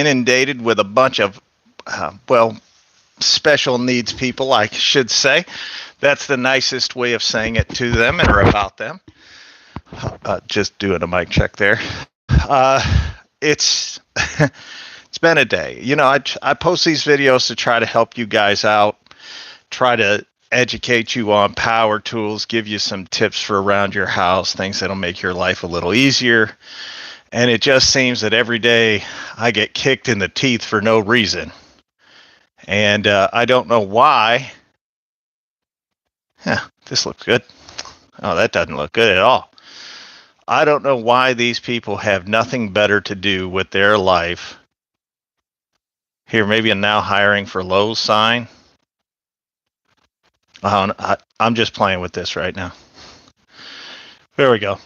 inundated with a bunch of, special needs people, I should say. That's the nicest way of saying it to them or about them. Just doing a mic check there. It's it's been a day. I post these videos to try to help you guys out, try to educate you on power tools, give you some tips for around your house, things that'll make your life a little easier. And it just seems that every day I get kicked in the teeth for no reason. And I don't know why. This looks good. Oh, that doesn't look good at all. I don't know why these people have nothing better to do with their life. Here, maybe a now hiring for Lowe's sign. I'm just playing with this right now. There we go.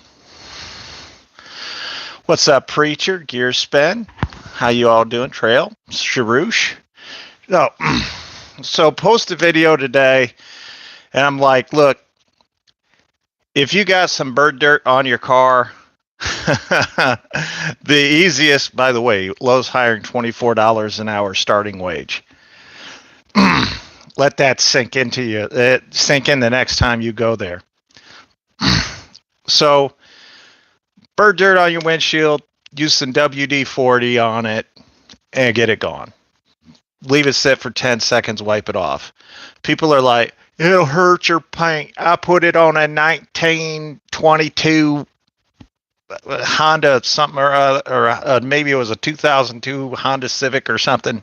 What's up, Preacher? Gear Spin? How you all doing? Trail? Sharouche? No. So post a video today, and I'm like, look, if you got some bird dirt on your car, the easiest, by the way, Lowe's hiring $24 an hour starting wage. Let that sink into you. Sink in the next time you go there. So, bird dirt on your windshield, use some WD-40 on it, and get it gone. Leave it sit for 10 seconds, wipe it off. People are like, it'll hurt your paint. I put it on a 1922 Honda something or maybe it was a 2002 Honda Civic or something.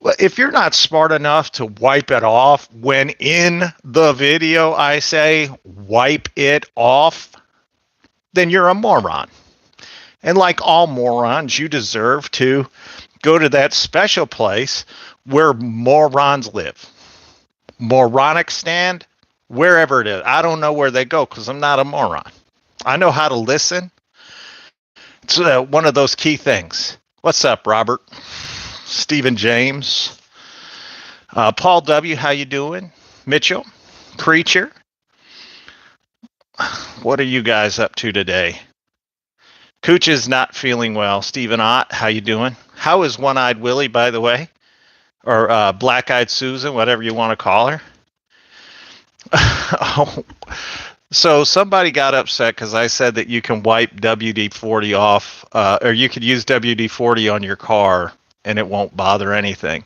Well, if you're not smart enough to wipe it off, when in the video I say wipe it off, then you're a moron. And like all morons, you deserve to go to that special place where morons live. Moronic stand, wherever it is. I don't know where they go because I'm not a moron. I know how to listen. It's one of those key things. What's up, Robert? Stephen James. Paul W., how you doing? Mitchell? Creature? What are you guys up to today? Cooch is not feeling well. Stephen Ott, how you doing? How is One-Eyed Willie, by the way? Or Black-Eyed Susan, whatever you want to call her. So somebody got upset because I said that you can wipe WD-40 off, or you could use WD-40 on your car and it won't bother anything.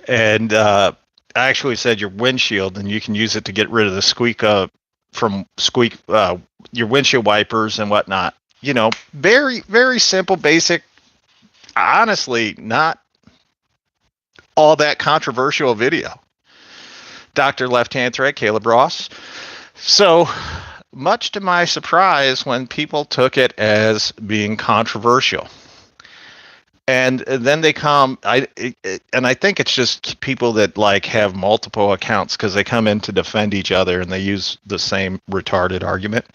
And I actually said your windshield, and you can use it to get rid of the squeak from your windshield wipers and whatnot. Very, very simple, basic, honestly, not all that controversial video. Dr. Left Hand Thread, Caleb Ross. So, much to my surprise, when people took it as being controversial. And then they come, I think it's just people that have multiple accounts because they come in to defend each other and they use the same retarded argument.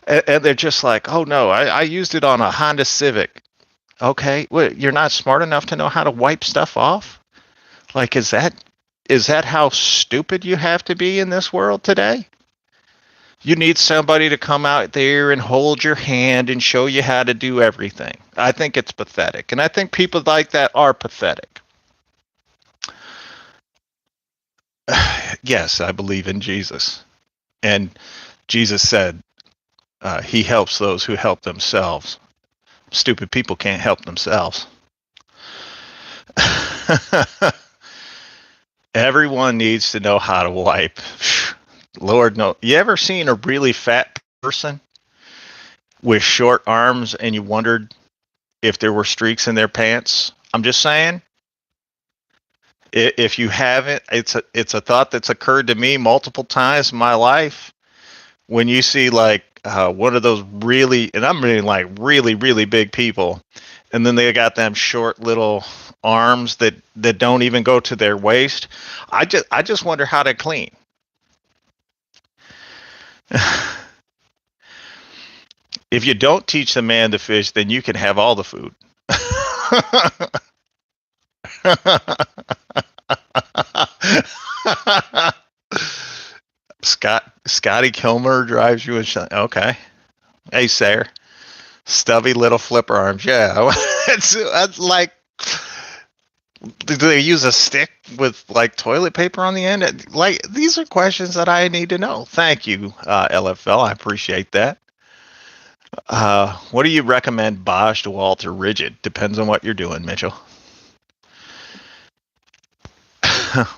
And they're just like, oh no, I used it on a Honda Civic. Okay, well, you're not smart enough to know how to wipe stuff off? Is that how stupid you have to be in this world today? You need somebody to come out there and hold your hand and show you how to do everything. I think it's pathetic. And I think people like that are pathetic. Yes, I believe in Jesus. And Jesus said he helps those who help themselves. Stupid people can't help themselves. Everyone needs to know how to wipe. Lord, no. You ever seen a really fat person with short arms and you wondered if there were streaks in their pants? I'm just saying. If you haven't, it's a thought that's occurred to me multiple times in my life. When you see one of those really, and I'm meaning really, really big people, and then they got them short little arms that don't even go to their waist. I just wonder how they clean. If you don't teach the man to fish, then you can have all the food. Scotty Kilmer drives you a shot. Okay. Hey, Sarah. Stubby little flipper arms. Yeah, it's like, do they use a stick with like toilet paper on the end? Like, these are questions that I need to know. Thank you, LFL. I appreciate that. What do you recommend, Bosch, DeWalt, or Rigid? Depends on what you're doing, Mitchell.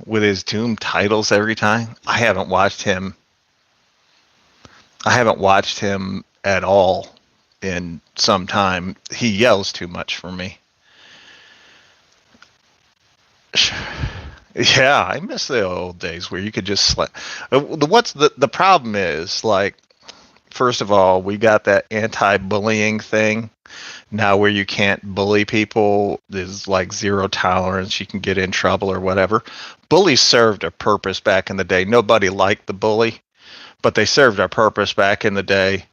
With his Doom titles every time, I haven't watched him. I haven't watched him at all in some time. He yells too much for me. Yeah, I miss the old days where you could just what's the problem is, like, first of all, we got that anti-bullying thing now where you can't bully people. There's like zero tolerance. You can get in trouble or whatever. Bullies served a purpose back in the day. Nobody liked the bully, but they served a purpose back in the day,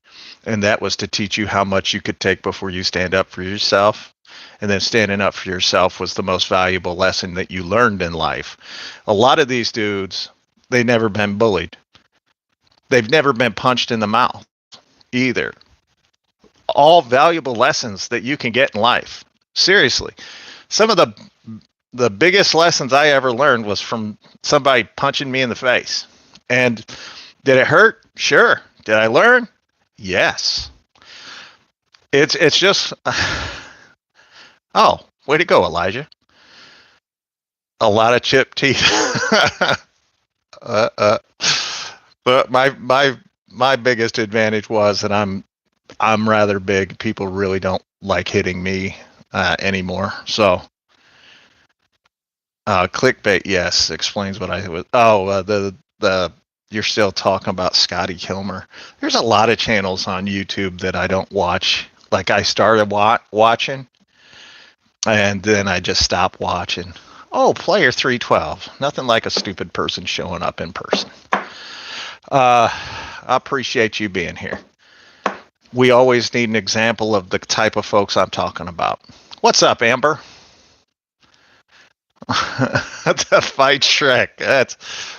and that was to teach you how much you could take before you stand up for yourself. And then standing up for yourself was the most valuable lesson that you learned in life. A lot of these dudes, they never been bullied. They've never been punched in the mouth either. All valuable lessons that you can get in life. Seriously. Some of the biggest lessons I ever learned was from somebody punching me in the face. And did it hurt? Sure. Did I learn? Yes. It's just oh, way to go, Elijah. A lot of chipped teeth. But my biggest advantage was that I'm rather big. People really don't like hitting me anymore. So clickbait, yes, explains what I was. Oh, the you're still talking about Scotty Kilmer. There's a lot of channels on YouTube that I don't watch. Like, I started watching, and then I just stopped watching. Oh, Player 312. Nothing like a stupid person showing up in person. I appreciate you being here. We always need an example of the type of folks I'm talking about. What's up, Amber? To fight Shrek. That's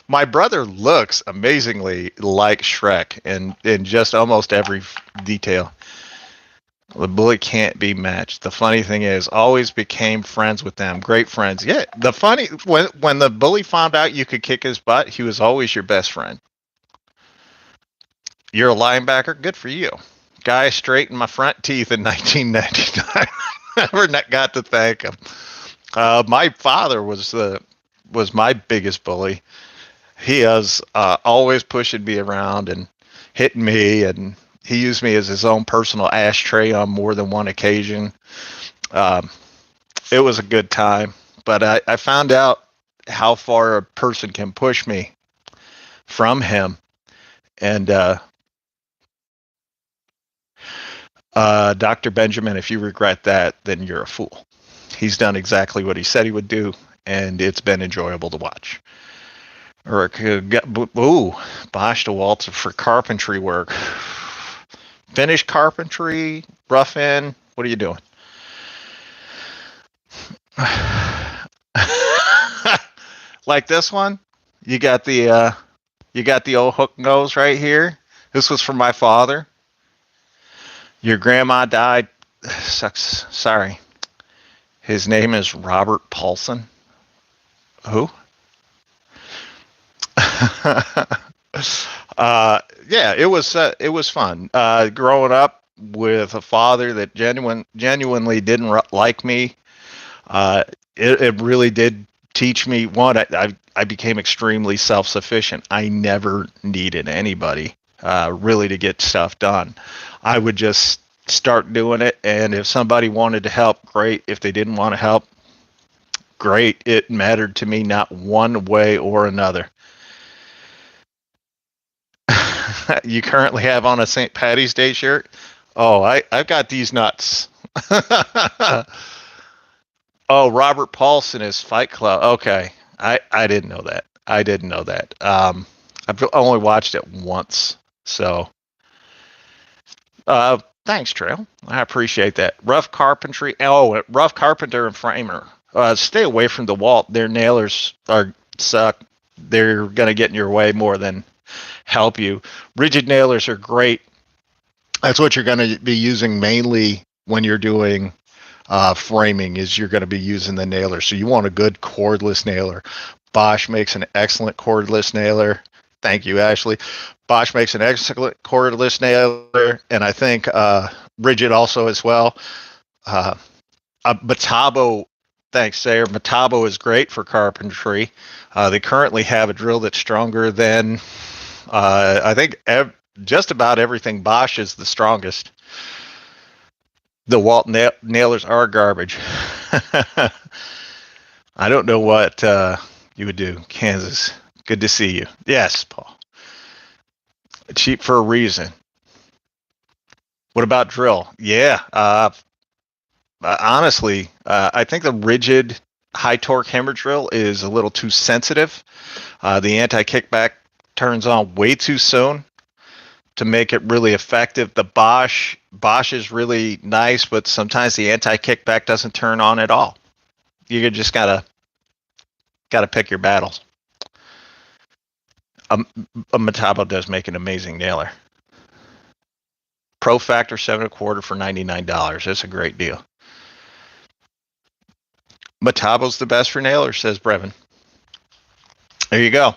my brother looks amazingly like Shrek in just almost every detail. The bully can't be matched. The funny thing is, always became friends with them. Great friends. Yeah, the funny when the bully found out you could kick his butt, he was always your best friend. You're a linebacker. Good for you. Guy straightened my front teeth in 1999. Never got to thank him. My father was my biggest bully. He was always pushing me around and hitting me, and he used me as his own personal ashtray on more than one occasion. It was a good time, but I found out how far a person can push me from him. And Dr. Benjamin, if you regret that, then you're a fool. He's done exactly what he said he would do, and it's been enjoyable to watch. Or Bosch DeWalt for carpentry work. Finish carpentry, rough in. What are you doing? Like this one, you got the old hook nose right here. This was from my father. Your grandma died. Sucks. Sorry. His name is Robert Paulson. Who? Yeah, it was fun. Growing up with a father that genuinely didn't like me. It really did teach me. One, I became extremely self-sufficient. I never needed anybody really to get stuff done. I would just start doing it, and if somebody wanted to help, great. If they didn't want to help, great. It mattered to me not one way or another. You currently have on a St. Patty's Day shirt? Oh, I've got these nuts. Oh, Robert Paulson is Fight Club. Okay. I didn't know that. I've only watched it once. So, thanks, Trail. I appreciate that. Rough carpentry. Oh, rough carpenter and framer. Stay away from DeWalt. Their nailers suck. They're going to get in your way more than help you. Rigid nailers are great. That's what you're going to be using mainly when you're doing framing. Is you're going to be using the nailer. So you want a good cordless nailer. Bosch makes an excellent cordless nailer. Thank you, Ashley. Bosch makes an excellent cordless nailer, and I think Rigid also as well. Metabo, thanks, Sayer. Metabo is great for carpentry. They currently have a drill that's stronger than I think just about everything. Bosch is the strongest. The Walt nailers are garbage. I don't know what you would do. Kansas, good to see you. Yes, Paul. Cheap for a reason. What about drill? Yeah. Honestly, I think the rigid high torque hammer drill is a little too sensitive. The anti-kickback turns on way too soon to make it really effective. The Bosch is really nice, but sometimes the anti-kickback doesn't turn on at all. You just gotta pick your battles. A Metabo does make an amazing nailer. Pro Factor 7.25 for $99. That's a great deal. Metabo's the best for nailers, says Brevin. There you go.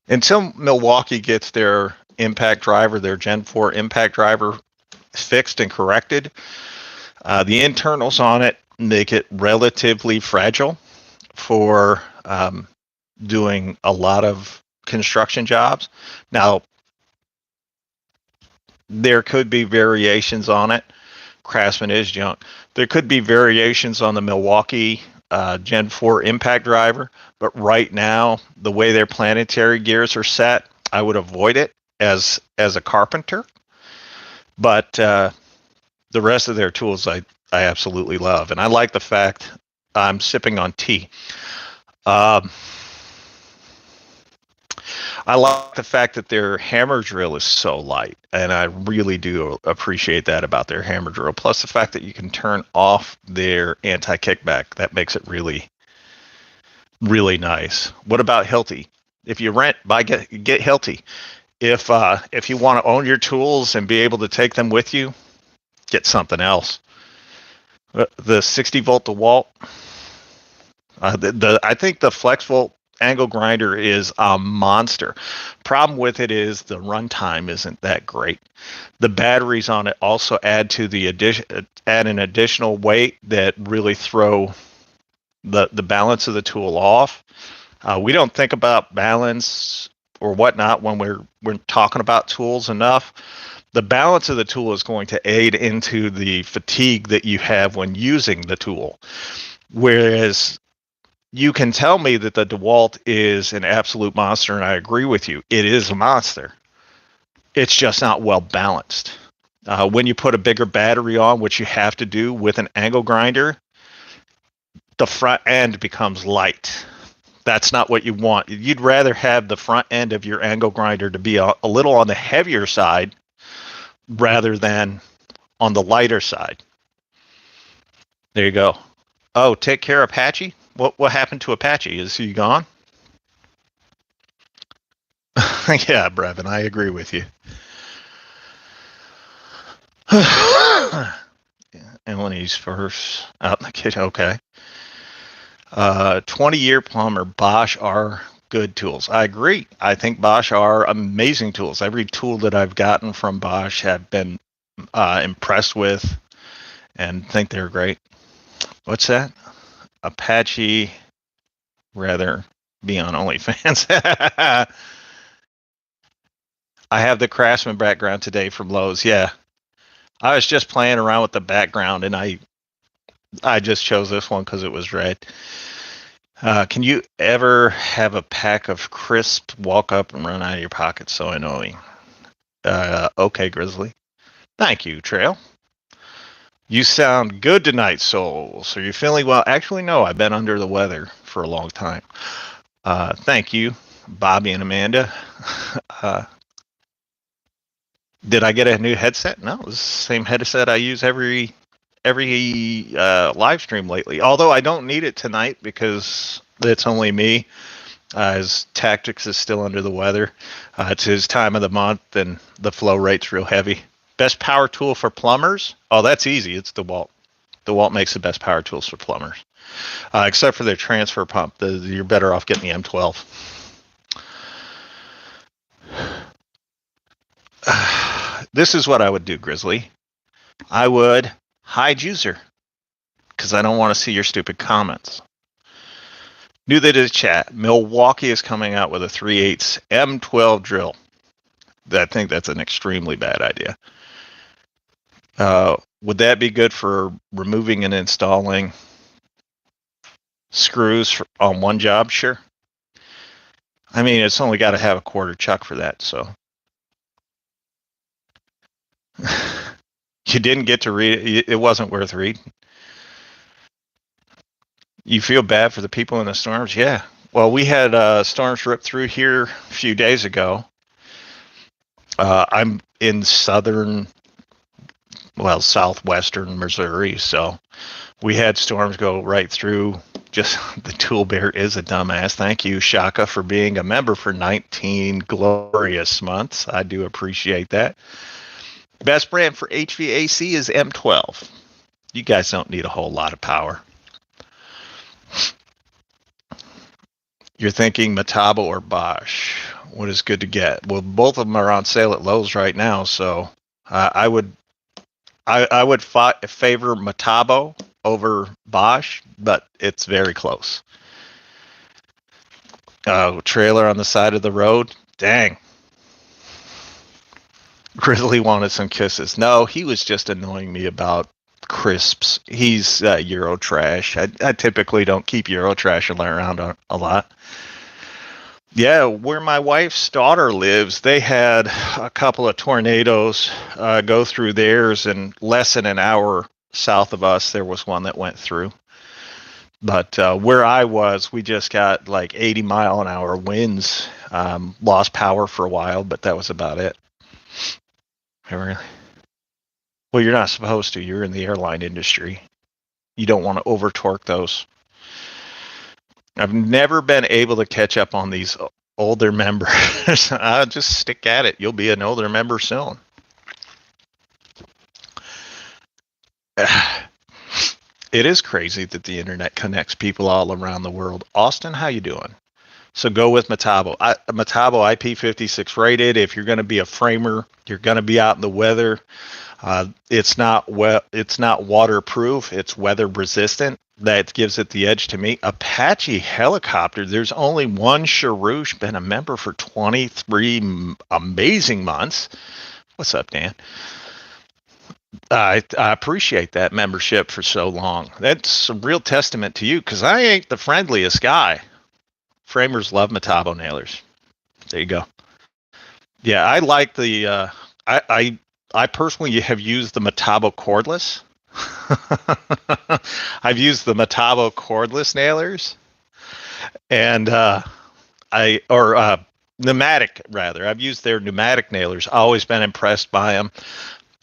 Until Milwaukee gets their impact driver, their Gen 4 impact driver fixed and corrected, the internals on it make it relatively fragile for doing a lot of construction jobs. Now, there could be variations on it. Craftsman is junk. There could be variations on the Milwaukee Gen 4 impact driver, but right now, the way their planetary gears are set, I would avoid it as a carpenter. But the rest of their tools I absolutely love. And I like the fact I'm sipping on tea. I like the fact that their hammer drill is so light, and I really do appreciate that about their hammer drill. Plus the fact that you can turn off their anti-kickback. That makes it really, really nice. What about Hilti? If you rent, get Hilti. If you want to own your tools and be able to take them with you, get something else. The 60 volt DeWalt. I think the flex volt angle grinder is a monster. Problem with it is the runtime isn't that great. The batteries on it also add an additional weight that really throw the balance of the tool off. We don't think about balance or whatnot when we're talking about tools enough. The balance of the tool is going to aid into the fatigue that you have when using the tool. Whereas you can tell me that the DeWalt is an absolute monster, and I agree with you. It is a monster. It's just not well balanced. When you put a bigger battery on, which you have to do with an angle grinder, the front end becomes light. That's not what you want. You'd rather have the front end of your angle grinder to be a little on the heavier side rather than on the lighter side. There you go. Oh, take care, Apache. What happened to Apache? Is he gone? Yeah, Brevin, I agree with you. And when he's first out in the kitchen, okay. 20-year plumber, Bosch are good tools. I agree. I think Bosch are amazing tools. Every tool that I've gotten from Bosch have been impressed with and think they're great. What's that? Apache rather be on OnlyFans. I have the Craftsman background today from Lowe's. Yeah. I was just playing around with the background, and I just chose this one because it was red. Can you ever have a pack of crisp walk up and run out of your pocket? So annoying. Okay, Grizzly. Thank you, Trail. You sound good tonight, SoAlz. Are you feeling well? Actually, no. I've been under the weather for a long time. Thank you, Bobby and Amanda. Did I get a new headset? No, it's the same headset I use every live stream lately. Although I don't need it tonight because it's only me. His tactics is still under the weather. It's his time of the month, and the flow rate's real heavy. Best power tool for plumbers? Oh, that's easy. It's dewalt. DeWalt makes the best power tools for plumbers, except for their transfer pump. You're better off getting the M12. This is what I would do, Grizzly. I would hide user because I don't want to see your stupid comments. New to the chat. Milwaukee is coming out with a 3/8 M12 drill. I think that's an extremely bad idea. Would that be good for removing and installing screws on one job? Sure. I mean, it's only got to have a quarter chuck for that, so. You didn't get to read it. It wasn't worth reading. You feel bad for the people in the storms? Yeah. Well, we had storms rip through here a few days ago. I'm in southwestern Missouri, so we had storms go right through. Just the tool bear is a dumbass. Thank you, Shaka, for being a member for 19 glorious months. I do appreciate that. Best brand for HVAC is M12. You guys don't need a whole lot of power. You're thinking Metabo or Bosch. What is good to get? Well, both of them are on sale at Lowe's right now, so I would favor Metabo over Bosch, but it's very close. Trailer on the side of the road. Dang. Grizzly wanted some kisses. No, he was just annoying me about crisps. He's Euro trash. I typically don't keep Euro trash around a lot. Yeah, where my wife's daughter lives, they had a couple of tornadoes go through theirs, and less than an hour south of us, there was one that went through. But where I was, we just got like 80-mile-an-hour winds. Lost power for a while, but that was about it. Really? Well, you're not supposed to. You're in the airline industry. You don't want to over-torque those. I've never been able to catch up on these older members. I'll just stick at it. You'll be an older member soon. It is crazy that the internet connects people all around the world. Austin, how you doing? So go with Metabo. Metabo IP56 rated. If you're going to be a framer, you're going to be out in the weather. It's not waterproof. It's weather resistant. That gives it the edge to me. Apache helicopter. There's only one Sharouche, been a member for 23 amazing months. What's up, Dan? I appreciate that membership for so long. That's a real testament to you, because I ain't the friendliest guy. Framers love Metabo nailers. There you go. Yeah, I like the. I personally have used the Metabo cordless. I've used the Metabo cordless nailers, and pneumatic rather. I've used their pneumatic nailers. Always been impressed by them.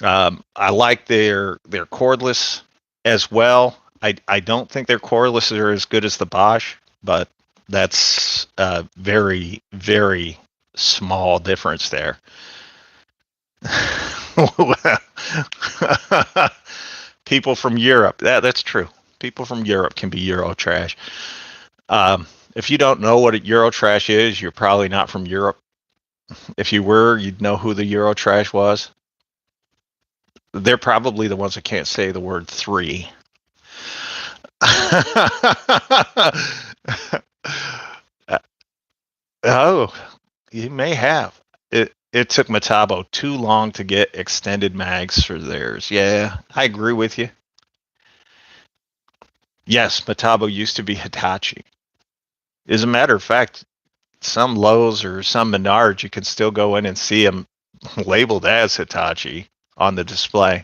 I like their cordless as well. I don't think their cordless are as good as the Bosch, but that's a very, very small difference there. People from Europe. That's true. People from Europe can be Euro trash. If you don't know what a Euro trash is, you're probably not from Europe. If you were, you'd know who the Euro trash was. They're probably the ones that can't say the word 3. Oh, you may have. It took Metabo too long to get extended mags for theirs. Yeah, I agree with you. Yes, Metabo used to be Hitachi. As a matter of fact, some Lowe's or some Menards, you can still go in and see them labeled as Hitachi on the display.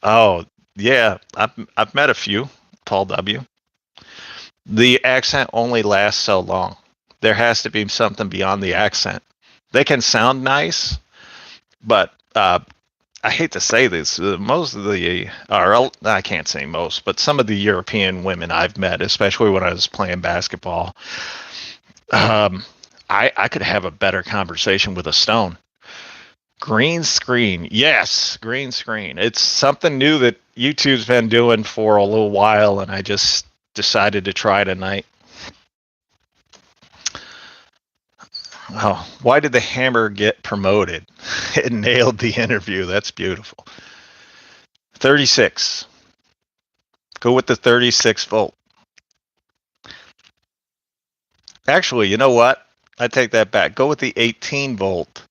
Oh, yeah, I've met a few, Paul W. The accent only lasts so long. There has to be something beyond the accent. They can sound nice, but I I hate to say this, most of the, or I can't say most, but some of the European women I've met, especially when I was playing basketball, um, I could have a better conversation with a stone. Green screen. Yes, green screen. It's something new that YouTube's been doing for a little while, and I just decided to try tonight. Oh, why did the hammer get promoted? It nailed the interview. That's beautiful. 36. Go with the 36 volt. Actually, you know what? I take that back. Go with the 18 volt.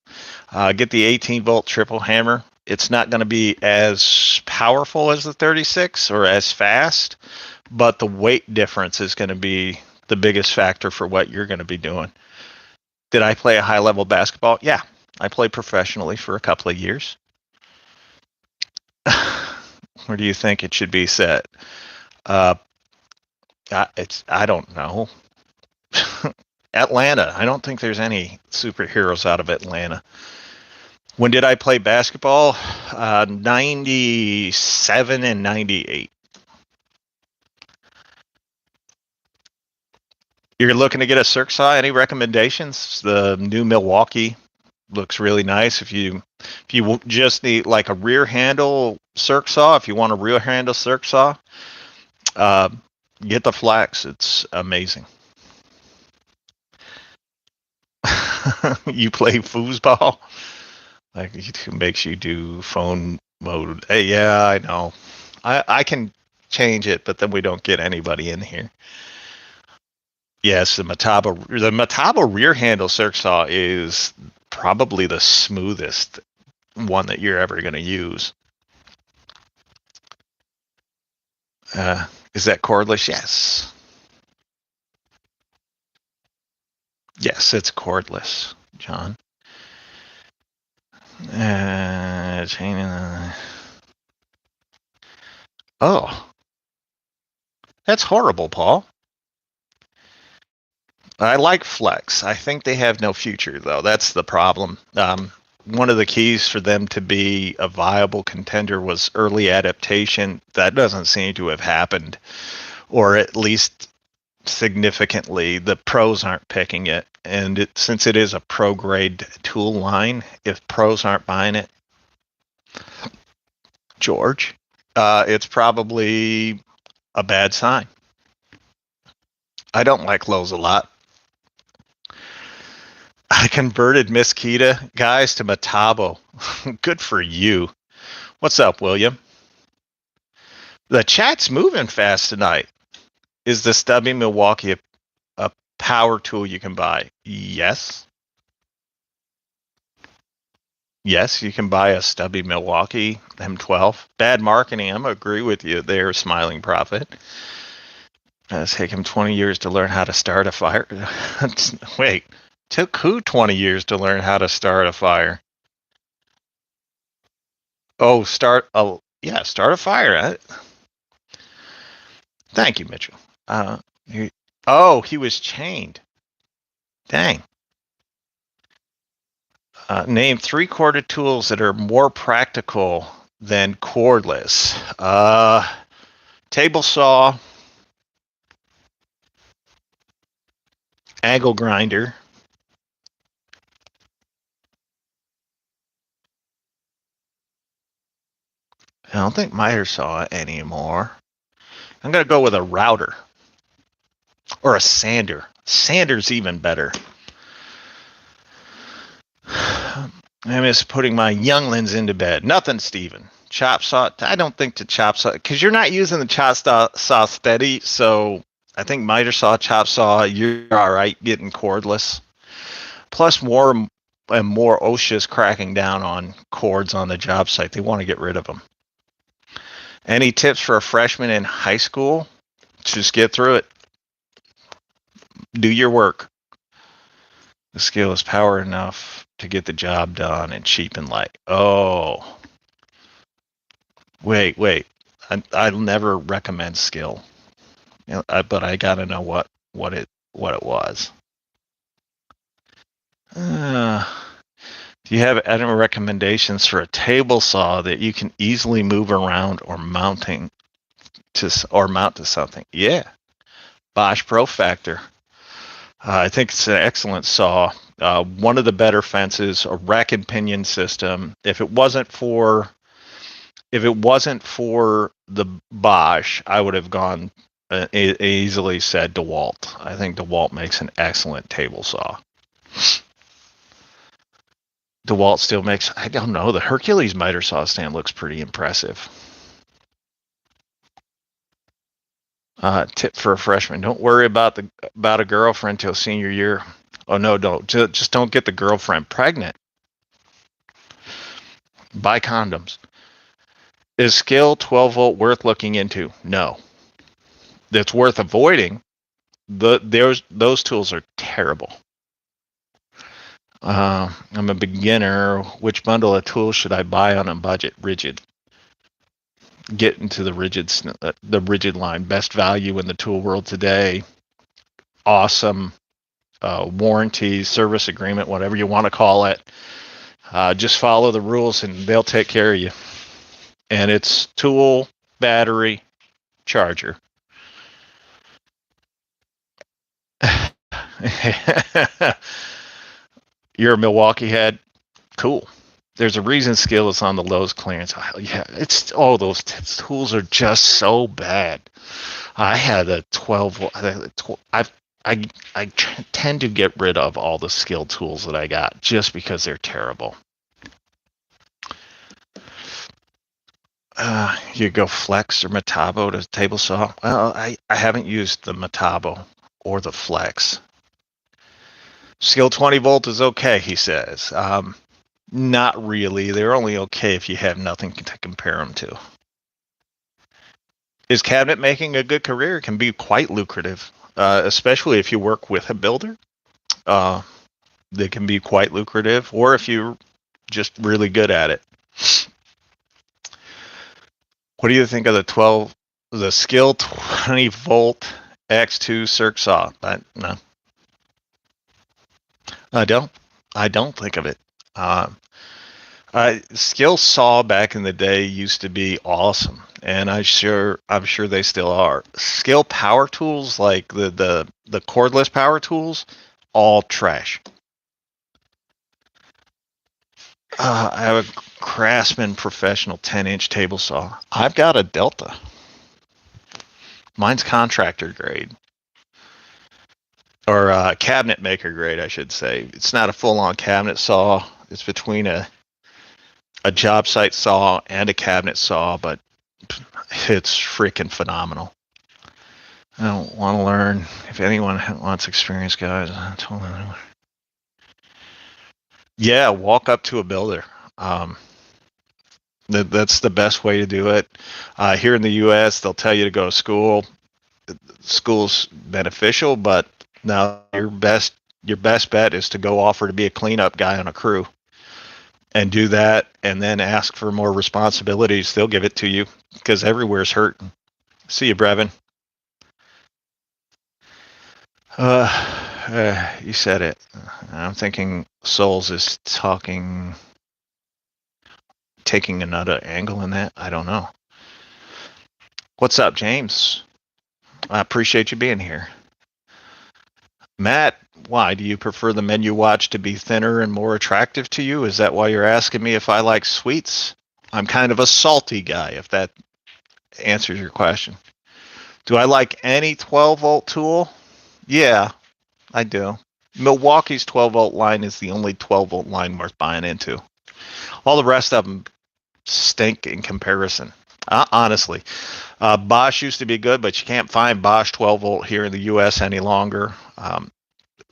Get the 18 volt triple hammer. It's not going to be as powerful as the 36 or as fast, but the weight difference is going to be the biggest factor for what you're going to be doing. Did I play a high level basketball? Yeah, I played professionally for a couple of years. Where do you think it should be set? I don't know. Atlanta. I don't think there's any superheroes out of Atlanta. When did I play basketball? 97 and 98. You're looking to get a circ saw? Any recommendations? The new Milwaukee looks really nice. If you just need like a rear handle circ saw, if you want a rear handle circ saw, get the Flax. It's amazing. You play foosball? Like it makes you do phone mode. Hey, yeah, I know. I can change it, but then we don't get anybody in here. Yes, the Mataba rear handle circ saw is probably the smoothest one that you're ever going to use. Is that cordless? Yes. Yes, it's cordless, John. Oh, that's horrible, Paul. I like Flex. I think they have no future, though. That's the problem. One of the keys for them to be a viable contender was early adaptation. That doesn't seem to have happened, or at least significantly. The pros aren't picking it. And since it is a pro grade tool line, if pros aren't buying it, George, it's probably a bad sign. I don't like Lowe's a lot. I converted Makita guys to Metabo. Good for you. What's up, William? The chat's moving fast tonight. Is the stubby Milwaukee a power tool you can buy? Yes. Yes, you can buy a stubby Milwaukee M12. Bad marketing. I'm agree with you there, Smiling Prophet. It's taken him 20 years to learn how to start a fire. Wait. Took who 20 years to learn how to start a fire? Oh, start a fire. Thank you, Mitchell. He was chained. Dang. Name 3/4 tools that are more practical than cordless. Table saw, angle grinder. I don't think miter saw anymore. I'm going to go with a router or a sander. Sander's even better. I miss putting my younglings into bed. Nothing, Steven. Chop saw. I don't think the chop saw, because you're not using the chop saw steady, so I think miter saw, chop saw, you're all right getting cordless. Plus more and more OSHA's cracking down on cords on the job site. They want to get rid of them. Any tips for a freshman in high school? Just get through it. Do your work. The skill is power enough to get the job done and cheap and light. Oh. Wait. I'll never recommend skill. But I gotta know what it was. Do you have any recommendations for a table saw that you can easily move around or mount to something? Yeah, Bosch Pro Factor. I think it's an excellent saw. One of the better fences, a rack and pinion system. If it wasn't for the Bosch, I would have gone easily said dewalt. I think dewalt makes an excellent table saw. DeWalt still makes, I don't know, the Hercules miter saw stand looks pretty impressive. Tip for a freshman: don't worry about a girlfriend till senior year. Oh no, don't just don't get the girlfriend pregnant. Buy condoms. Is skill 12-volt worth looking into? No. It's worth avoiding. Those tools are terrible. I'm a beginner. Which bundle of tools should I buy on a budget? Rigid. Get into the rigid line. Best value in the tool world today. Awesome warranty, service agreement, whatever you want to call it. Just follow the rules and they'll take care of you. And it's tool, battery, charger. You're a Milwaukee head? Cool. There's a reason skill is on the Lowe's clearance. Yeah, it's all those tools are just so bad. I had a 12. I tend to get rid of all the skill tools that I got just because they're terrible. You go Flex or Metabo to table saw. Well, I haven't used the Metabo or the Flex. Skill 20 volt is okay, he says. Not really. They're only okay if you have nothing to compare them to. Is cabinet making a good career? It can be quite lucrative, especially if you work with a builder. They can be quite lucrative, or if you're just really good at it. What do you think of the Skill 20 volt X2 circ saw? No, I don't think of it. Skill saw back in the day used to be awesome, and I'm sure they still are. Skill power tools like the cordless power tools, all trash. I have a Craftsman Professional 10-inch table saw. I've got a Delta. Mine's contractor grade. Or cabinet maker grade, I should say. It's not a full-on cabinet saw. It's between a job site saw and a cabinet saw, but it's freaking phenomenal. I don't want to learn. If anyone wants experience, guys, I told them. Yeah, walk up to a builder. That's the best way to do it. Here in the U.S., they'll tell you to go to school. School's beneficial, but now your best bet is to go offer to be a cleanup guy on a crew and do that, and then ask for more responsibilities. They'll give it to you because everywhere's hurting. See you, Brevin. You said it. I'm thinking SoAlz is taking another angle in that. I don't know. What's up, James? I appreciate you being here. Matt, why do you prefer the menu watch to be thinner and more attractive to you? Is that why you're asking me if I like sweets? I'm kind of a salty guy, if that answers your question. Do I like any 12-volt tool? Yeah, I do. Milwaukee's 12-volt line is the only 12-volt line worth buying into. All the rest of them stink in comparison. Honestly, Bosch used to be good, but you can't find Bosch 12-volt here in the U.S. any longer.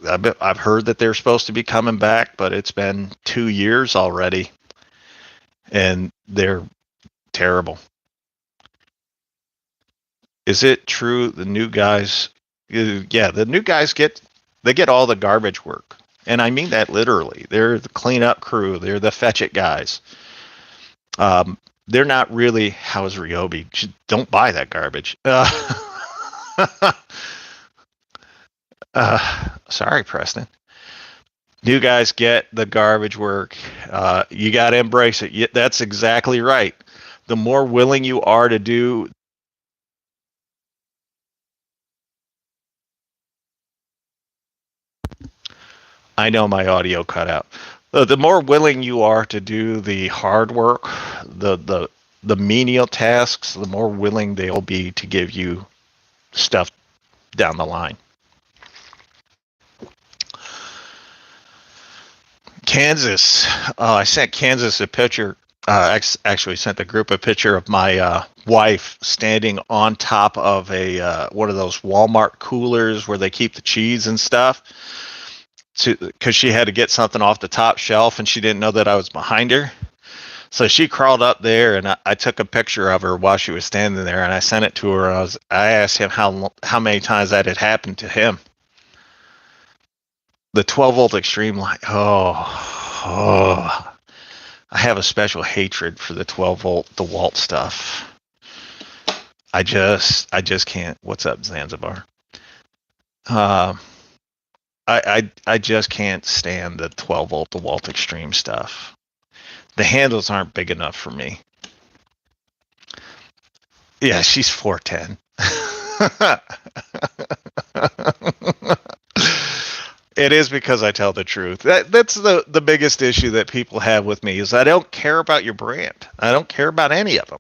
I've heard that they're supposed to be coming back, but it's been 2 years already, and they're terrible. Is it true the new guys? Yeah, the new guys get all the garbage work, and I mean that literally. They're the cleanup crew. They're the fetch it guys. They're not really, how's ryobi? Don't buy that garbage. Sorry, Preston. New guys get the garbage work. You got to embrace it. That's exactly right. The more willing you are to do. I know my audio cut out. The more willing you are to do the hard work, the menial tasks, the more willing they'll be to give you stuff down the line. Kansas. I sent Kansas a picture. Actually, sent the group a picture of my wife standing on top of a one of those Walmart coolers where they keep the cheese and stuff. Because she had to get something off the top shelf and she didn't know that I was behind her. So she crawled up there and I took a picture of her while she was standing there and I sent it to her. And I asked him how many times that had happened to him. The 12-volt extreme light. Oh, I have a special hatred for the 12-volt dewalt stuff. I just can't. What's up, Zanzibar? I just can't stand the 12-volt dewalt extreme stuff. The handles aren't big enough for me. Yeah, she's 410. It is because I tell the truth. That's the biggest issue that people have with me is I don't care about your brand. I don't care about any of them.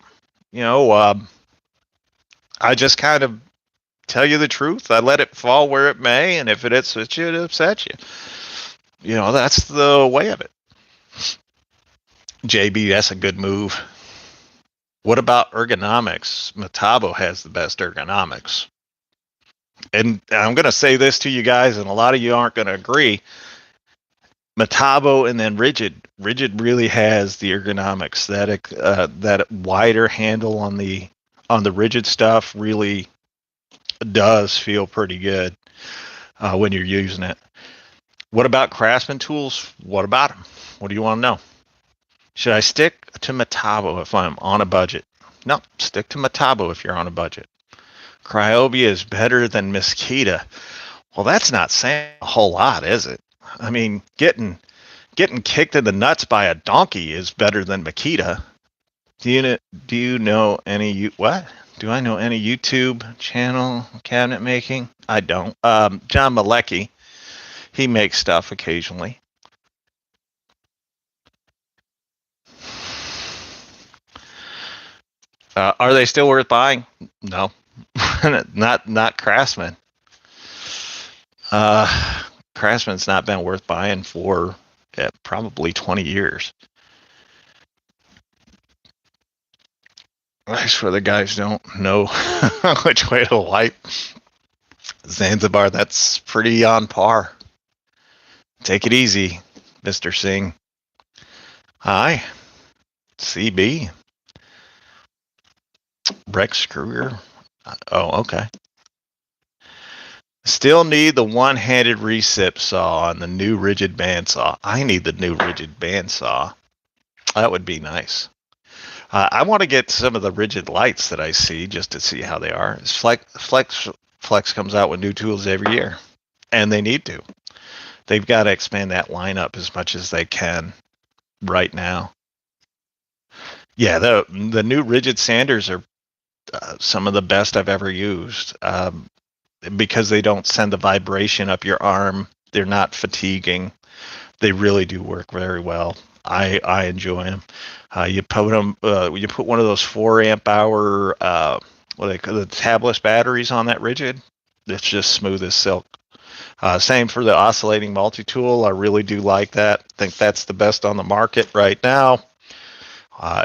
I just kind of tell you the truth. I let it fall where it may, and if it upsets you, it upsets you. That's the way of it. JB, that's a good move. What about ergonomics? Metabo has the best ergonomics. And I'm going to say this to you guys, and a lot of you aren't going to agree. Metabo and then Rigid. Rigid really has the ergonomics. That wider handle on the Rigid stuff really does feel pretty good when you're using it. What about Craftsman tools? What about them? What do you want to know? Should I stick to Metabo if I'm on a budget? No, stick to Metabo if you're on a budget. Ryobi is better than makita. Well, that's not saying a whole lot, is it? I mean, getting kicked in the nuts by a donkey is better than makita. Do you know any what? Do I know any YouTube channel cabinet making? I don't. John Malecki, he makes stuff occasionally. Are they still worth buying? No. not Craftsman. Craftsman's not been worth buying for probably 20 years. I swear the guys don't know which way to wipe. Zanzibar, that's pretty on par. Take it easy, Mr. Singh. Hi, CB. Rex Kruger. Oh, okay. Still need the one-handed recip saw on the new rigid bandsaw. I need the new rigid bandsaw. That would be nice. I want to get some of the rigid lights that I see just to see how they are. Flex comes out with new tools every year, and they need to. They've got to expand that lineup as much as they can right now. Yeah, the new rigid sanders are some of the best I've ever used because they don't send the vibration up your arm. They're not fatiguing. They really do work very well. I enjoy them. You put them. You put one of those 4 amp hour what they call the tabless batteries on that rigid. It's just smooth as silk. Same for the oscillating multi-tool. I really do like that. I think that's the best on the market right now.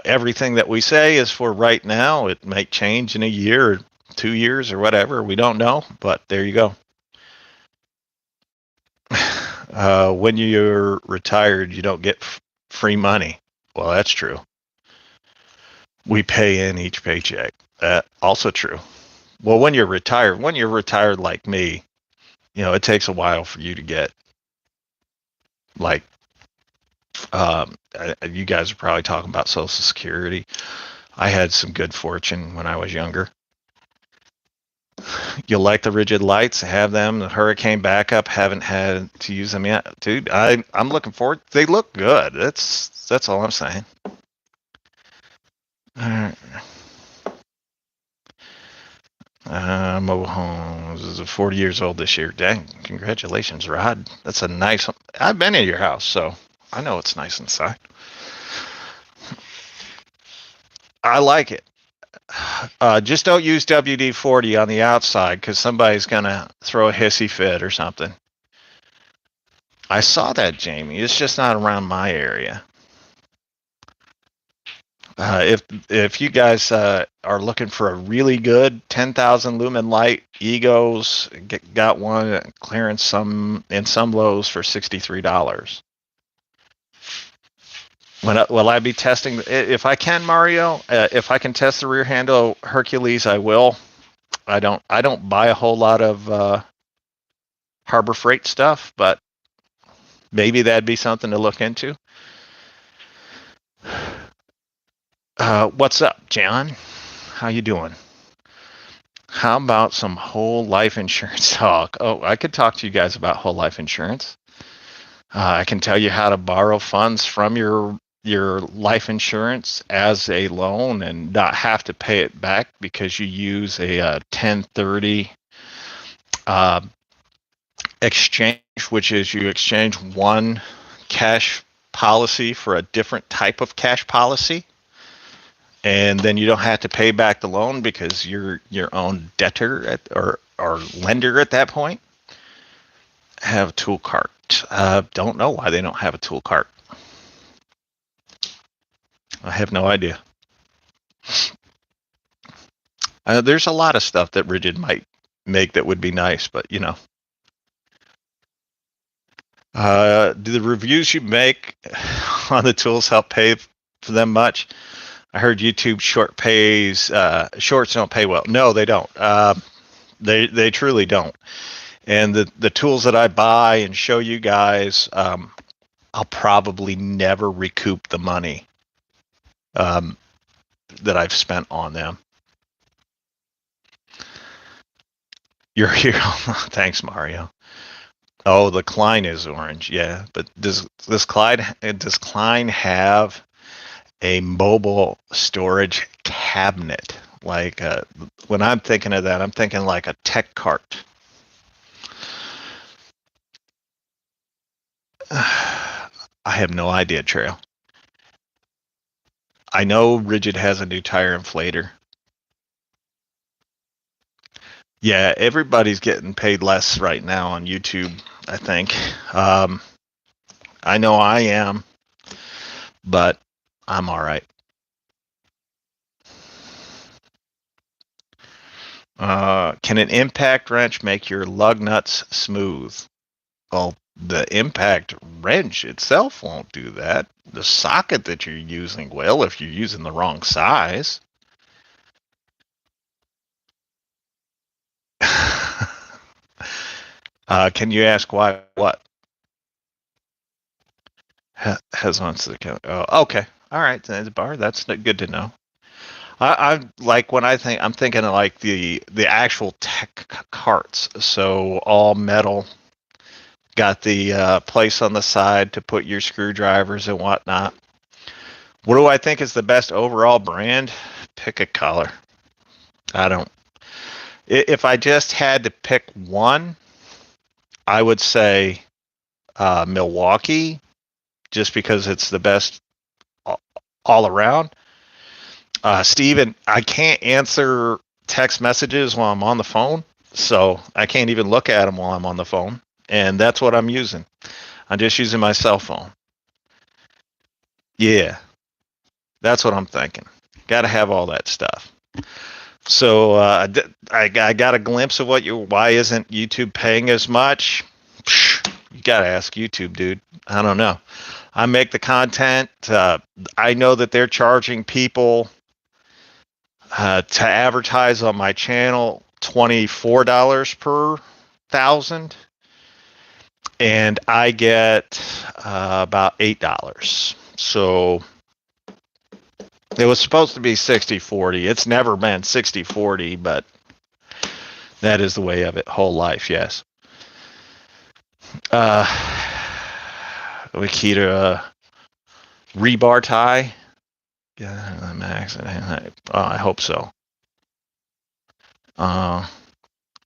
Everything that we say is for right now. It might change in a year or 2 years or whatever. We don't know, but there you go. When you're retired, you don't get free money. Well, that's true. We pay in each paycheck. Also true. Well, when you're retired like me, it takes a while for you to get like, you guys are probably talking about Social Security. I had some good fortune when I was younger. You'll like the rigid lights. Have them. The hurricane backup. Haven't had to use them yet, dude. I'm looking forward. They look good. That's all I'm saying. All right. Mobile homes is 40 years old this year. Dang, congratulations, Rod. That's a nice. I've been in your house, so I know it's nice inside. I like it. Just don't use WD-40 on the outside because somebody's gonna throw a hissy fit or something. I saw that, Jamie. It's just not around my area. If you guys are looking for a really good 10,000 lumen light, Egos got one clearance some in some lows for $63. Will I be testing? If I can, Mario, if I can test the rear handle Hercules, I will. I don't buy a whole lot of Harbor Freight stuff, but maybe that'd be something to look into. What's up, John? How you doing? How about some whole life insurance talk? Oh, I could talk to you guys about whole life insurance. I can tell you how to borrow funds from your life insurance as a loan and not have to pay it back because you use a 1030 exchange, which is you exchange one cash policy for a different type of cash policy. And then you don't have to pay back the loan because you're your own debtor or lender at that point. Have a tool cart. Don't know why they don't have a tool cart. I have no idea. There's a lot of stuff that Rigid might make that would be nice, but you know. Do the reviews you make on the tools help pay for them much? I heard YouTube shorts don't pay well. No, they don't. They truly don't. And the tools that I buy and show you guys, I'll probably never recoup the money that I've spent on them. You're here. Thanks, Mario. Oh, the Klein is orange. Yeah, but does Klein have a mobile storage cabinet? Like when I'm thinking of that, I'm thinking like a tech cart. I have no idea, Trail. I know Rigid has a new tire inflator. Yeah, everybody's getting paid less right now on YouTube, I think. I know I am, but I'm all right. Can an impact wrench make your lug nuts smooth? Well, the impact wrench itself won't do that. The socket that you're using will if you're using the wrong size. Can you ask why? What? Has on to the oh, okay. All right, Bar. That's good to know. I like when I'm thinking of like the actual tech carts. So all metal, got the place on the side to put your screwdrivers and whatnot. What do I think is the best overall brand? Pick a color. I don't. If I just had to pick one, I would say Milwaukee, just because it's the best all around. Steven, I can't answer text messages while I'm on the phone, so I can't even look at them while I'm on the phone, and that's what I'm using. I'm just using my cell phone. Yeah, that's what I'm thinking. Got to have all that stuff. So I got a glimpse of why isn't YouTube paying as much? You got to ask YouTube, dude. I don't know. I make the content. I know that they're charging people to advertise on my channel $24 per 1,000, and I get about $8. So it was supposed to be 60-40. It's never been 60-40, but That is the way of it. Whole life, yes. Uh, Makita rebar tie. Yeah, max. I hope so.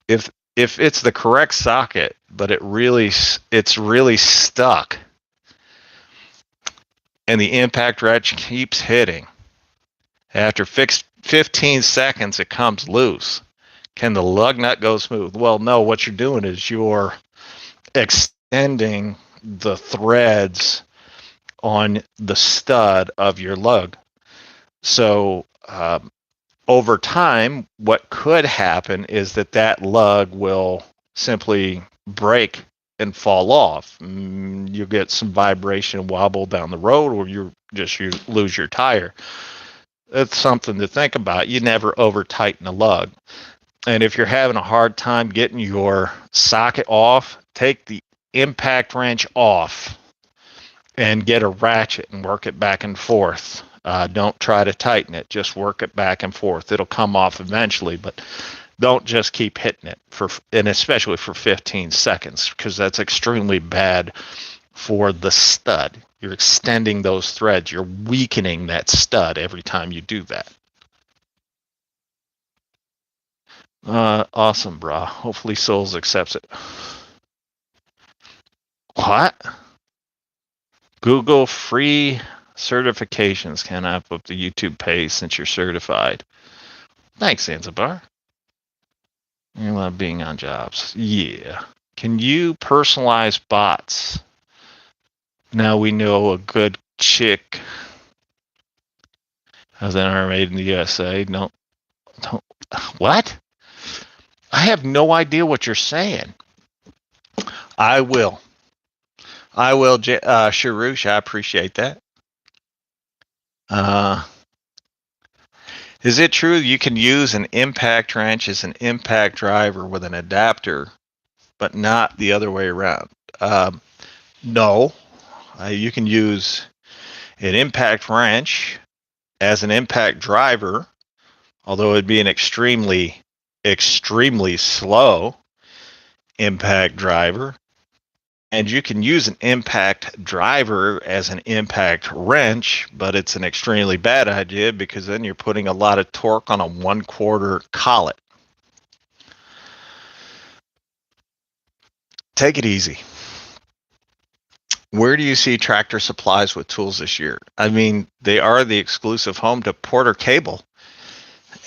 If it's the correct socket, but it's really stuck, and the impact wrench keeps hitting. After 15 seconds, it comes loose. Can the lug nut go smooth? Well, no. What you're doing is you're extending the threads on the stud of your lug. So over time, what could happen is that lug will simply break and fall off. You get some vibration and wobble down the road, or you lose your tire. That's something to think about. You never over tighten a lug. And if you're having a hard time getting your socket off, take the impact wrench off and get a ratchet and work it back and forth. Don't try to tighten it. Just work it back and forth. It'll come off eventually, but don't just keep hitting it and especially for 15 seconds, because that's extremely bad for the stud. You're extending those threads. You're weakening that stud every time you do that. Awesome, brah. Hopefully SoAlz accepts it. What? Google free certifications. Can I up the YouTube page since you're certified? Thanks, Zanzibar. You love being on jobs. Yeah. Can you personalize bots? Now we know a good chick has an arm made in the USA. Don't. What? I have no idea what you're saying. I will. Sharush, I appreciate that. Is it true you can use an impact wrench as an impact driver with an adapter, but not the other way around? No. You can use an impact wrench as an impact driver, although it'd be an extremely, extremely slow impact driver. And you can use an impact driver as an impact wrench, but it's an extremely bad idea because then you're putting a lot of torque on a 1/4 collet. Take it easy. Where do you see Tractor Supplies with tools this year? I mean, they are the exclusive home to Porter Cable.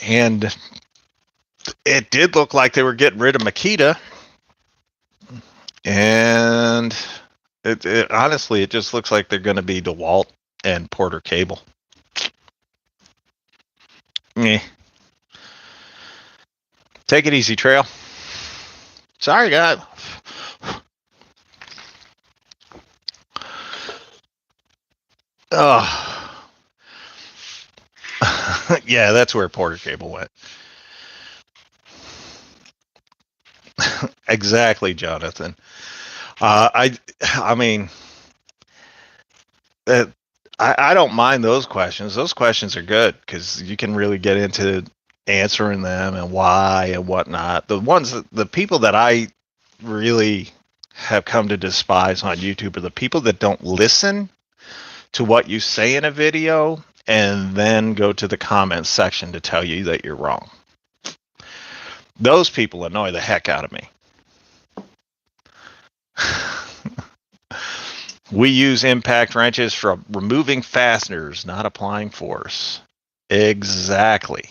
And it did look like they were getting rid of Makita. And honestly, it just looks like they're going to be DeWalt and Porter Cable. Take it easy, Trail. Sorry, guys. Oh. Yeah, that's where Porter Cable went. Exactly, Jonathan. I mean, I don't mind those questions. Those questions are good because you can really get into answering them and why and whatnot. The people that I really have come to despise on YouTube are the people that don't listen to what you say in a video and then go to the comments section to tell you that you're wrong. Those people annoy the heck out of me. We use impact wrenches for removing fasteners, not applying force. Exactly.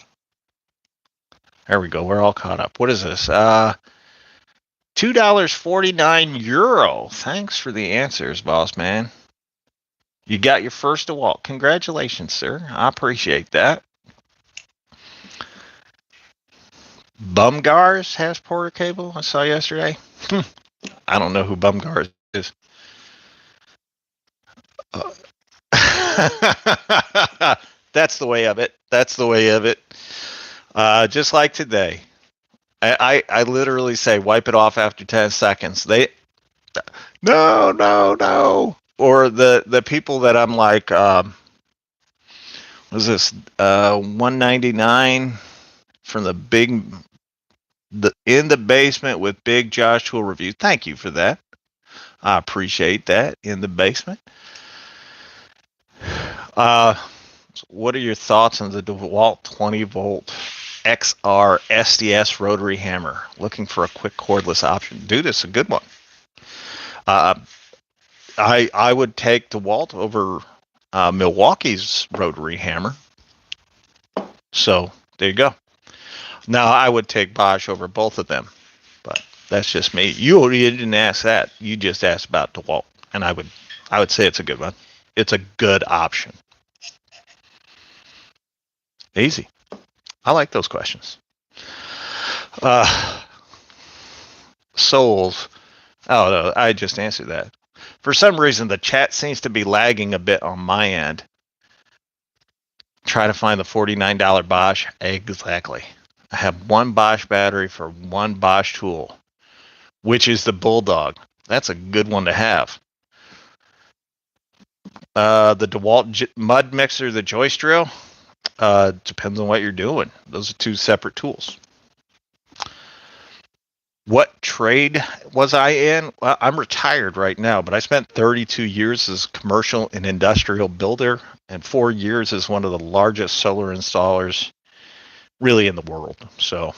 There we go. We're all caught up. What is this? €2.49. Thanks for the answers, boss man. You got your first DeWalt. Congratulations, sir. I appreciate that. Bumgars has Porter Cable. I saw yesterday. I don't know who Bumgars is. That's the way of it. That's the way of it. Just like today. I literally say wipe it off after 10 seconds. No. Or the people that I'm like, was this $199 from the big in the basement with Big Josh Tool Review. Thank you for that. I appreciate that. In the basement. What are your thoughts on the DeWalt 20-volt XR SDS rotary hammer? Looking for a quick cordless option. Dude, it's a good one. I would take DeWalt over Milwaukee's rotary hammer. So there you go. Now I would take Bosch over both of them, but that's just me. You didn't ask that. You just asked about DeWalt, and I would say it's a good one. It's a good option. Easy. I like those questions. SoAlz. Oh, no, I just answered that. For some reason, the chat seems to be lagging a bit on my end. Try to find the $49 Bosch. Exactly. I have one Bosch battery for one Bosch tool, which is the Bulldog. That's a good one to have. The DeWalt mud mixer, the joist drill, depends on what you're doing. Those are two separate tools. What trade was I in? Well, I'm retired right now, but I spent 32 years as a commercial and industrial builder and 4 years as one of the largest solar installers really in the world. So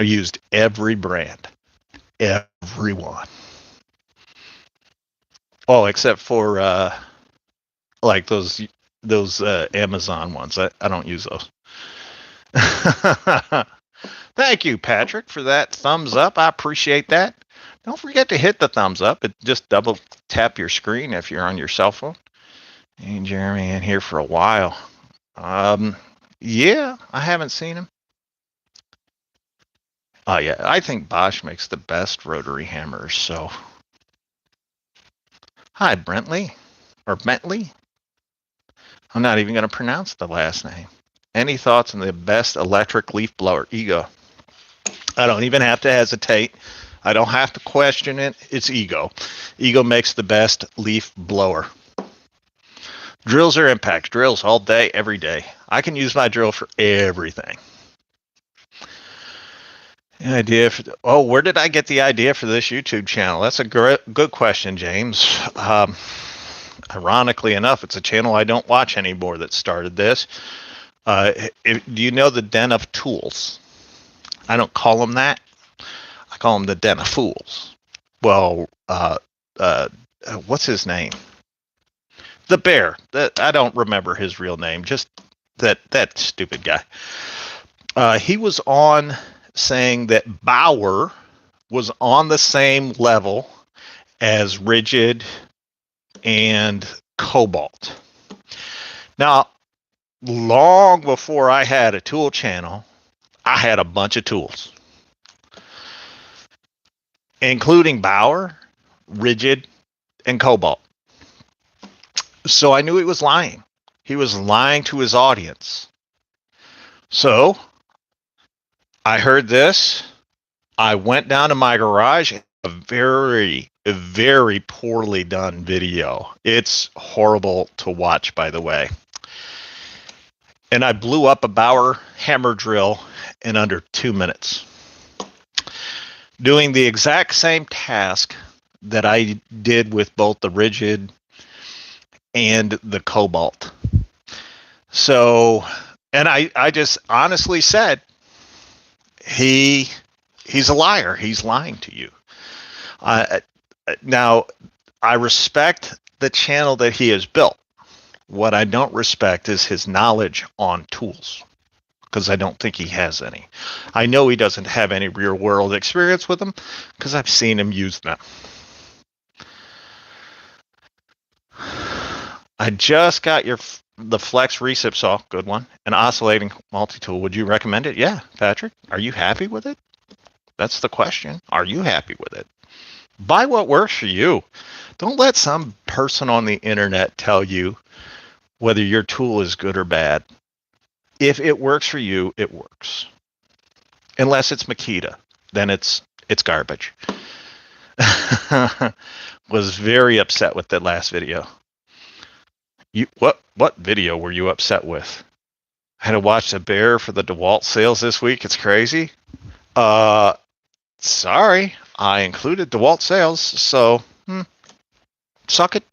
I used every brand, everyone. Oh, except for like those Amazon ones. I don't use those. Thank you, Patrick, for that thumbs up. I appreciate that. Don't forget to hit the thumbs up. Just double tap your screen if you're on your cell phone. And Jeremy in here for a while. Yeah, I haven't seen him. Oh, yeah, I think Bosch makes the best rotary hammers, so. Hi, Bentley. I'm not even going to pronounce the last name. Any thoughts on the best electric leaf blower? Ego. I don't even have to hesitate. I don't have to question it. It's Ego. Ego makes the best leaf blower. Drills or impact? Drills all day, every day. I can use my drill for everything. Where did I get the idea for this YouTube channel? That's a good question, James. Ironically enough, it's a channel I don't watch anymore that started this. Do you know the Den of Tools? I don't call them that. I call them the Den of Fools. Well, what's his name? The Bear. I don't remember his real name. Just that stupid guy. He was on saying that Bauer was on the same level as Rigid and Cobalt. Now, long before I had a tool channel, I had a bunch of tools, including Bauer, Rigid, and Cobalt. So I knew he was lying. He was lying to his audience. So I heard this. I went down to my garage. A very poorly done video. It's horrible to watch, by the way. And I blew up a Bauer hammer drill in under 2 minutes, doing the exact same task that I did with both the Rigid and the Cobalt. So, and I just honestly said, he's a liar. He's lying to you. Now, I respect the channel that he has built. What I don't respect is his knowledge on tools, because I don't think he has any. I know he doesn't have any real world experience with them because I've seen him use them. I just got the Flex recip saw, good one, an oscillating multi-tool. Would you recommend it? Yeah, Patrick. Are you happy with it? That's the question. Are you happy with it? Buy what works for you. Don't let some person on the internet tell you whether your tool is good or bad. If it works for you, it works. Unless it's Makita, then it's garbage. Was very upset with that last video. What video were you upset with? I had to watch the bear for the DeWalt sales this week. It's crazy. Uh, Sorry, I included DeWalt sales, so suck it.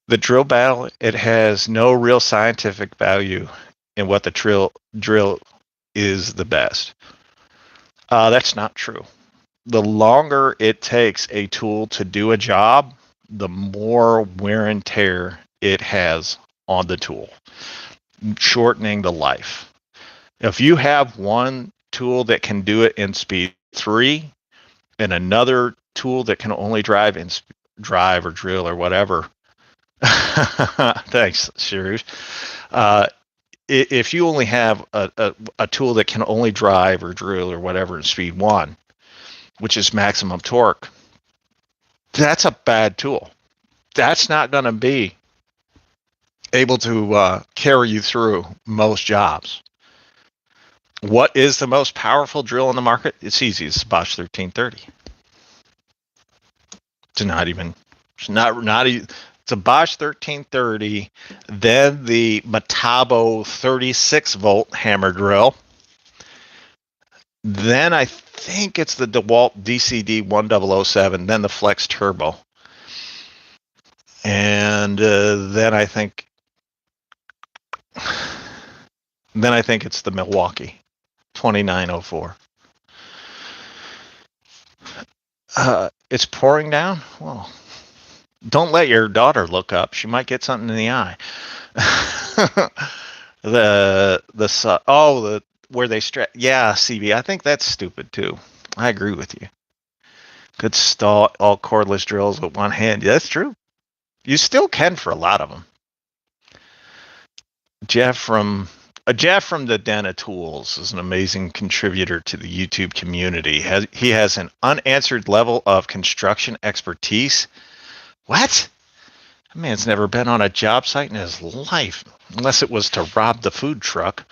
The drill battle, it has no real scientific value in what the drill is the best. That's not true. The longer it takes a tool to do a job, the more wear and tear it has on the tool, shortening the life. If you have one tool that can do it in speed 3 and another tool that can only drive or drill or whatever, thanks, Shirush. If you only have a tool that can only drive or drill or whatever in speed 1, which is maximum torque, that's a bad tool. That's not going to be able to carry you through most jobs. What is the most powerful drill in the market? It's easy. It's Bosch 1330. It's a Bosch 1330, then the Metabo 36 volt hammer drill. Then I think it's the DeWalt DCD 1007, then the Flex Turbo. And then I think it's the Milwaukee 2904. It's pouring down. Well, don't let your daughter look up. She might get something in the eye. Where they stretch. Yeah, CB. I think that's stupid too. I agree with you. Could stall all cordless drills with one hand. Yeah, that's true. You still can for a lot of them. Jeff from the Den of Tools is an amazing contributor to the YouTube community. He has an unanswered level of construction expertise. What? That man's never been on a job site in his life, unless it was to rob the food truck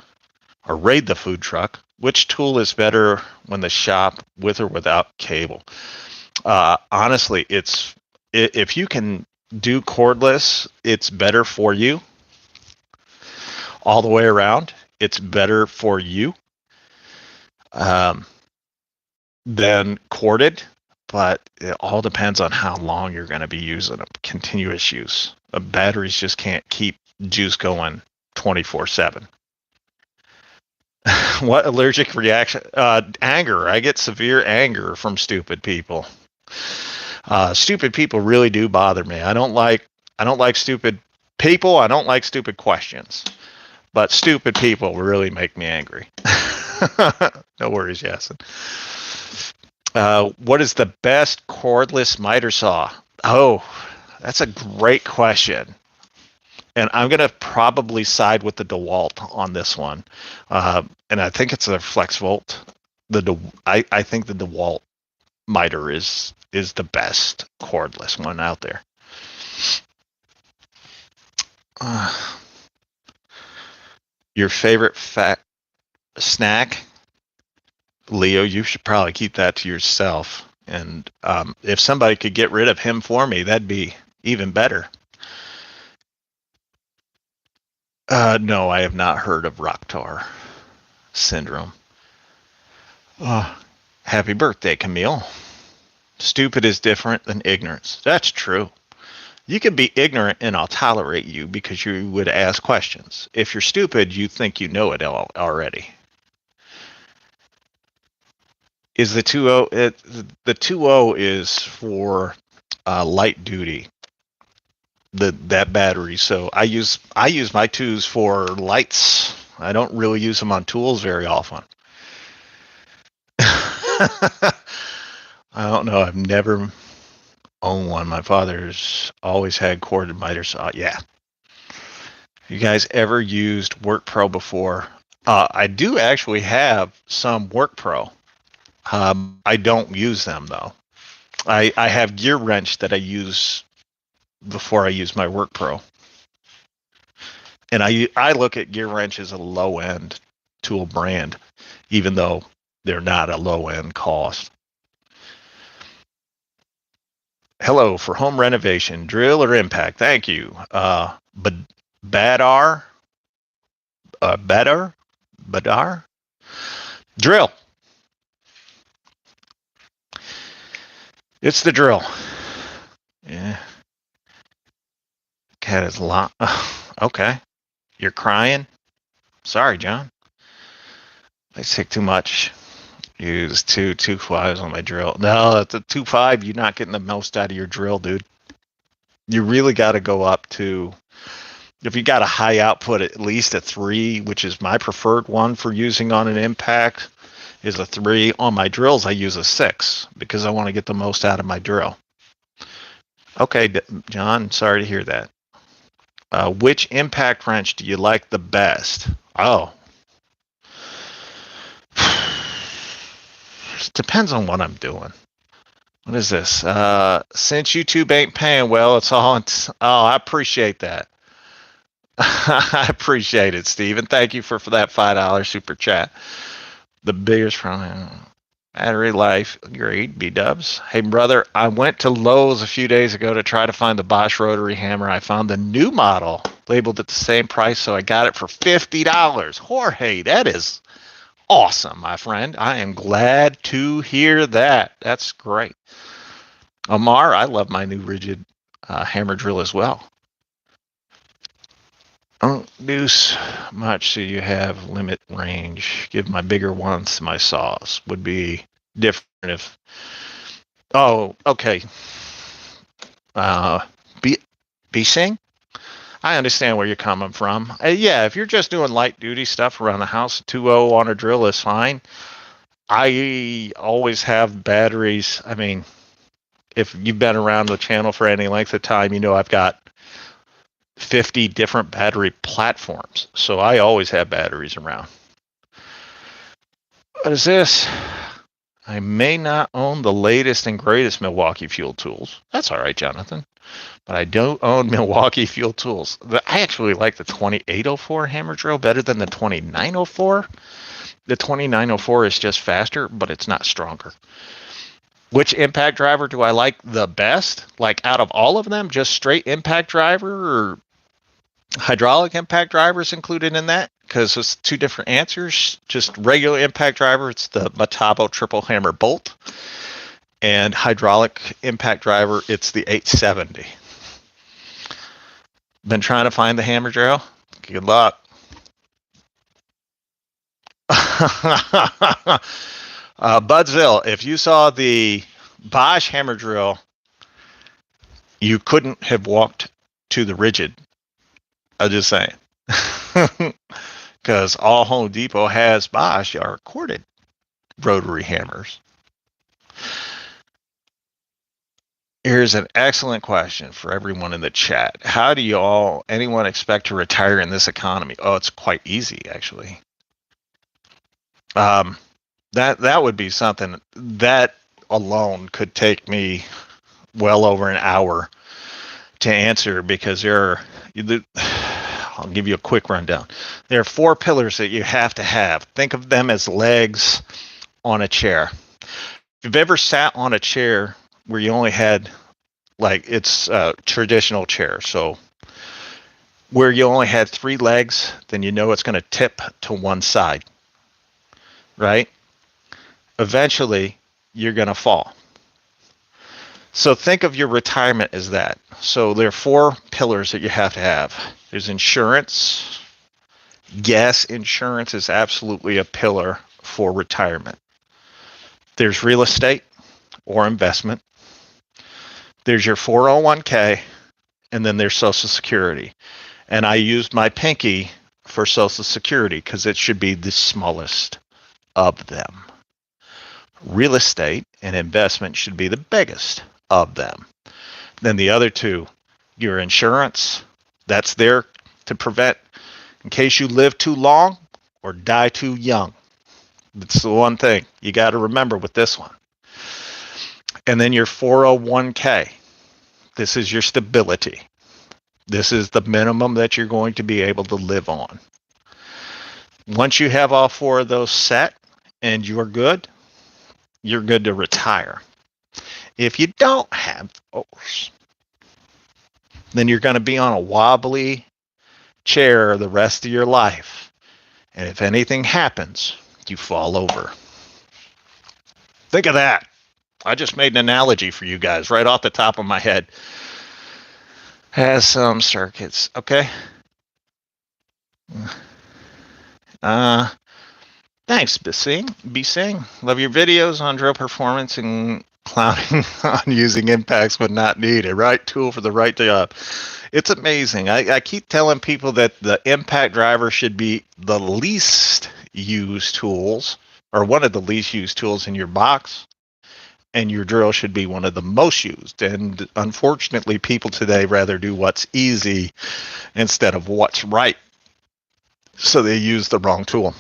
or raid the food truck. Which tool is better when the shop with or without cable? Honestly, if you can do cordless, it's better for you. All the way around, it's better for you than corded, but it all depends on how long you're going to be using them. Continuous use. Batteries just can't keep juice going 24/7. What allergic reaction? Anger. I get severe anger from stupid people. Stupid people really do bother me. I don't like stupid people. I don't like stupid questions. But stupid people really make me angry. No worries, Yasin. What is the best cordless miter saw? Oh, that's a great question. And I'm going to probably side with the DeWalt on this one. And I think it's a FlexVolt. I think the DeWalt miter is the best cordless one out there. Your favorite fat snack? Leo, you should probably keep that to yourself. And if somebody could get rid of him for me, that'd be even better. No, I have not heard of Roktaur syndrome. Happy birthday, Camille. Stupid is different than ignorance. That's true. You can be ignorant and I'll tolerate you because you would ask questions. If you're stupid, you think you know it already. Is the 2.0? The 2.0 is for light duty. That battery. So I use my 2s for lights. I don't really use them on tools very often. I don't know. I've never owned one. My father's always had corded miter saw. Yeah. You guys ever used WorkPro before? I do actually have some WorkPro. I don't use them though. I have Gear Wrench that I use before I use my WorkPro. And I look at Gear Wrench as a low-end tool brand, even though they're not a low-end cost. Hello, for home renovation, drill or impact? Thank you. But Badar, Badar, drill. It's the drill. Yeah. Cat is locked. Okay. You're crying? Sorry, John. I take too much. Use two 2.5s on my drill. No, that's a 2.5. You're not getting the most out of your drill, dude. You really got to go up to, if you got a high output, at least a 3, which is my preferred one for using on an impact, is a 3. On my drills, I use a 6 because I want to get the most out of my drill. Okay, John, sorry to hear that. Which impact wrench do you like the best? Oh. It depends on what I'm doing. What is this? Since YouTube ain't paying well, it's all. Oh, I appreciate that. I appreciate it, Steven. Thank you for that $5 super chat. The biggest from battery life, great, B-dubs. Hey, brother, I went to Lowe's a few days ago to try to find the Bosch rotary hammer. I found the new model labeled at the same price, so I got it for $50. Jorge, that is awesome, my friend. I am glad to hear that. That's great. Amar, I love my new rigid hammer drill as well. Don't do much so you have limit range. Give my bigger ones to my saws. Would be different if. Oh, okay. B Sing? I understand where you're coming from. Yeah, if you're just doing light duty stuff around the house, 2.0 on a drill is fine. I always have batteries. I mean, if you've been around the channel for any length of time, you know I've got 50 different battery platforms. So I always have batteries around. What is this? I may not own the latest and greatest Milwaukee fuel tools. That's all right, Jonathan. But I don't own Milwaukee fuel tools. I actually like the 2804 hammer drill better than the 2904. The 2904 is just faster, but it's not stronger. Which impact driver do I like the best? Like out of all of them, just straight impact driver or hydraulic impact drivers included in that? Because it's two different answers. Just regular impact driver, it's the Metabo triple hammer bolt. And hydraulic impact driver, it's the 870. Been trying to find the hammer drill? Good luck. Budsville, if you saw the Bosch hammer drill, you couldn't have walked to the rigid. I'm just saying. Because all Home Depot has Bosch are corded rotary hammers. Here's an excellent question for everyone in the chat. How do anyone expect to retire in this economy? Oh, it's quite easy, actually. That would be something that alone could take me well over an hour to answer, because I'll give you a quick rundown. There are 4 pillars that you have to have. Think of them as legs on a chair. If you've ever sat on a chair where you only had, like, it's a traditional chair, so where you only had 3 legs, then you know it's going to tip to one side, right? Eventually, you're going to fall. So think of your retirement as that. So there are 4 pillars that you have to have. There's insurance. Yes, insurance is absolutely a pillar for retirement. There's real estate or investment. There's your 401k, and then there's Social Security. And I used my pinky for Social Security because it should be the smallest of them. Real estate and investment should be the biggest of them. Then the other 2, your insurance, that's there to prevent in case you live too long or die too young. That's the one thing you got to remember with this one. And then your 401k. This is your stability. This is the minimum that you're going to be able to live on. Once you have all 4 of those set and you're good to retire. If you don't have those, then you're going to be on a wobbly chair the rest of your life. And if anything happens, you fall over. Think of that. I just made an analogy for you guys right off the top of my head. Has some circuits, okay? Thanks, B-Sing. Love your videos on drill performance and clowning on using impacts when not needed. Right tool for the right job. It's amazing. I keep telling people that the impact driver should be the least used tools, or one of the least used tools in your box, and your drill should be one of the most used. And unfortunately, people today rather do what's easy instead of what's right. So they use the wrong tool.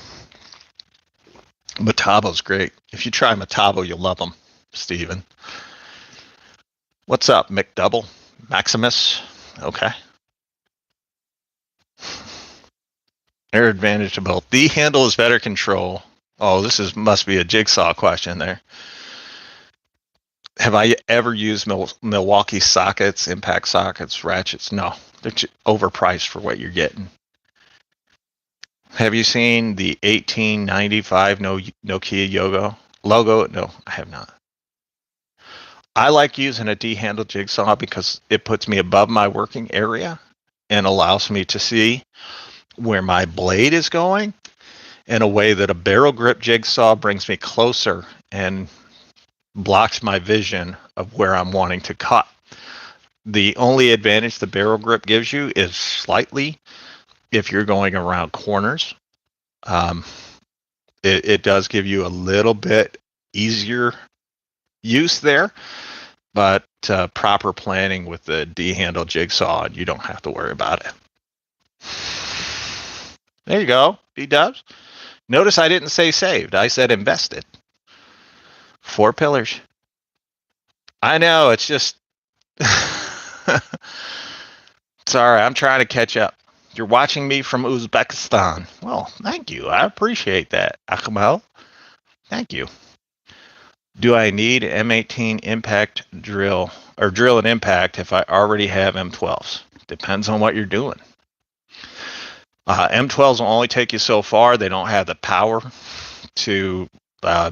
Metabo's great. If you try Metabo, you'll love them, Steven. What's up, McDouble? Maximus? Okay. Air advantage to both. D handle is better control. Oh, this must be a jigsaw question there. Have I ever used Milwaukee sockets, impact sockets, ratchets? No, they're overpriced for what you're getting. Have you seen the 1895 Nokia logo? No, I have not. I like using a D-handle jigsaw because it puts me above my working area and allows me to see where my blade is going in a way that a barrel grip jigsaw brings me closer and blocks my vision of where I'm wanting to cut. The only advantage the barrel grip gives you is slightly if you're going around corners. It does give you a little bit easier use there, but proper planning with the D-handle jigsaw, you don't have to worry about it. There you go, B-dubs. Notice I didn't say saved. I said invested. 4 pillars. I know, it's just... Sorry, I'm trying to catch up. You're watching me from Uzbekistan. Well, thank you. I appreciate that, Akmal. Thank you. Do I need M18 impact drill or drill and impact if I already have M12s? Depends on what you're doing. M12s will only take you so far. They don't have the power to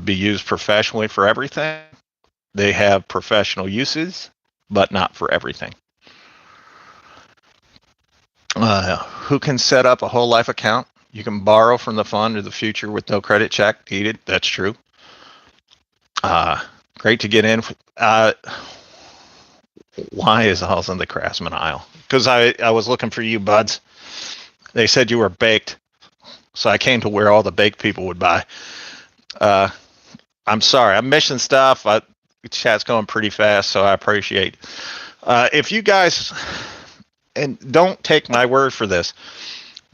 be used professionally for everything. They have professional uses, but not for everything. Who can set up a whole life account? You can borrow from the fund or the future with no credit check needed. That's true. Great to get in. Why is SoAlz in the Craftsman aisle? Because I was looking for you, buds. They said you were baked, so I came to where all the baked people would buy. I'm sorry, I'm missing stuff. Chat's going pretty fast, so I appreciate. If you guys, and don't take my word for this,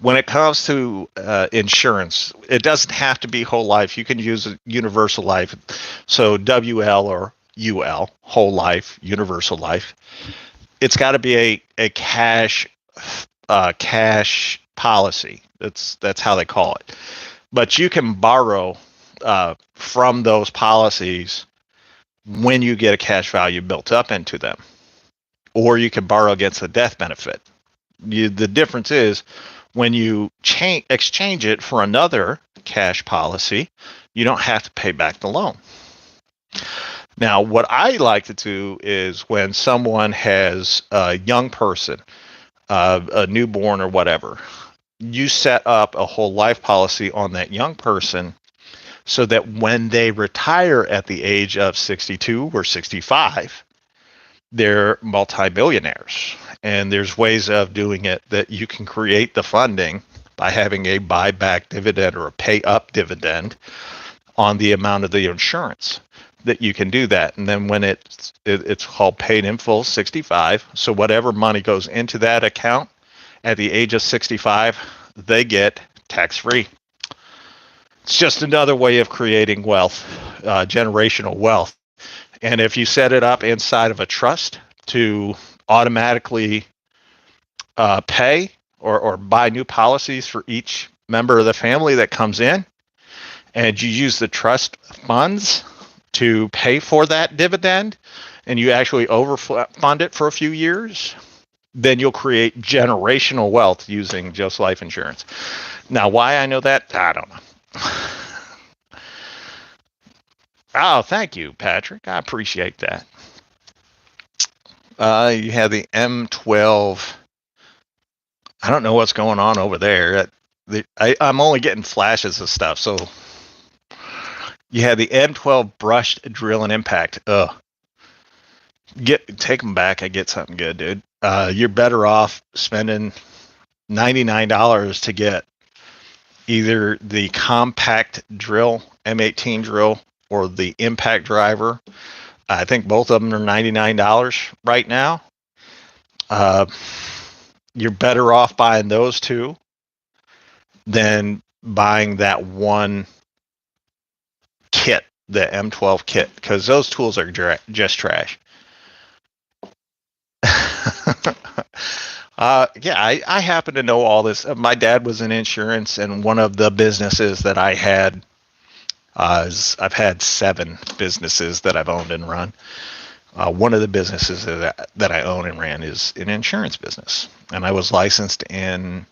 when it comes to insurance, it doesn't have to be whole life. You can use a universal life, so WL or UL, whole life, universal life. It's got to be a cash policy. That's how they call it. But you can borrow from those policies when you get a cash value built up into them, or you can borrow against the death benefit. The difference is when you exchange it for another cash policy, you don't have to pay back the loan. Now, what I like to do is when someone has a young person, a newborn or whatever, you set up a whole life policy on that young person so that when they retire at the age of 62 or 65, they're multimillionaires. And there's ways of doing it that you can create the funding by having a buyback dividend or a pay up dividend on the amount of the insurance that you can do that. And then when it's called paid in full 65, so whatever money goes into that account at the age of 65, they get tax-free. It's just another way of creating wealth, generational wealth. And if you set it up inside of a trust to automatically pay or buy new policies for each member of the family that comes in, and you use the trust funds to pay for that dividend, and you actually overfund it for a few years, then you'll create generational wealth using just life insurance. Now, why I know that, I don't know. Oh, thank you, Patrick. I appreciate that. You have the M12. I don't know what's going on over there. I'm only getting flashes of stuff. So you have the M12 brushed drill and impact. Ugh. Take them back. I get something good, dude. You're better off spending $99 to get either the compact drill, M18 drill, or the impact driver. I think both of them are $99 right now. You're better off buying those two than buying that one kit, the M12 kit, because those tools are just trash. Yeah, I happen to know all this. My dad was in insurance, and one of the businesses that I had, I've had 7 businesses that I've owned and run. One of the businesses that I own and ran is an insurance business, and I was licensed in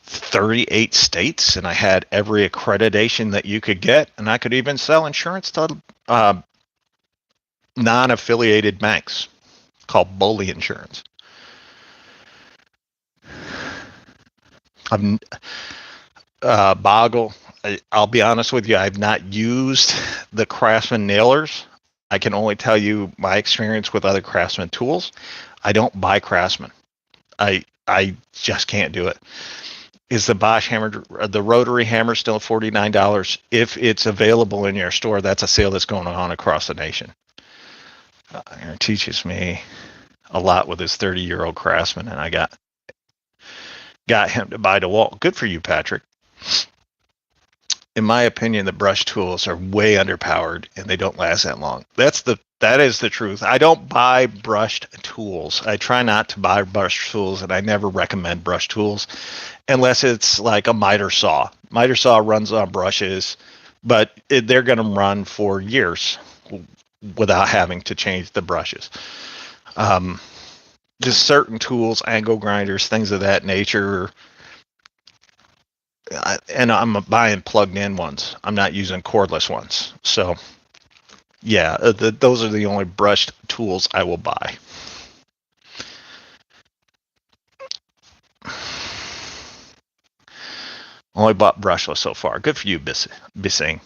38 states, and I had every accreditation that you could get, and I could even sell insurance to non-affiliated banks called bully insurance. Boggle, I'll be honest with you, I've not used the Craftsman nailers. I can only tell you my experience with other Craftsman tools. I don't buy Craftsman. I just can't do it. Is the Bosch hammer, the rotary hammer, still $49? If it's available in your store, that's a sale that's going on across the nation. It teaches me a lot with his 30-year-old Craftsman, and I got him to buy dewalt. Good for you, Patrick. In my opinion, the brush tools are way underpowered and they don't last that long. That is the truth. I don't buy brushed tools. I try not to buy brushed tools, and I never recommend brush tools unless it's like a miter saw. Miter saw runs on brushes, but they're going to run for years without having to change the brushes. Just certain tools, angle grinders, things of that nature. And I'm buying plugged in ones. I'm not using cordless ones. So, yeah, those are the only brushed tools I will buy. Only bought brushless so far. Good for you, Bissing.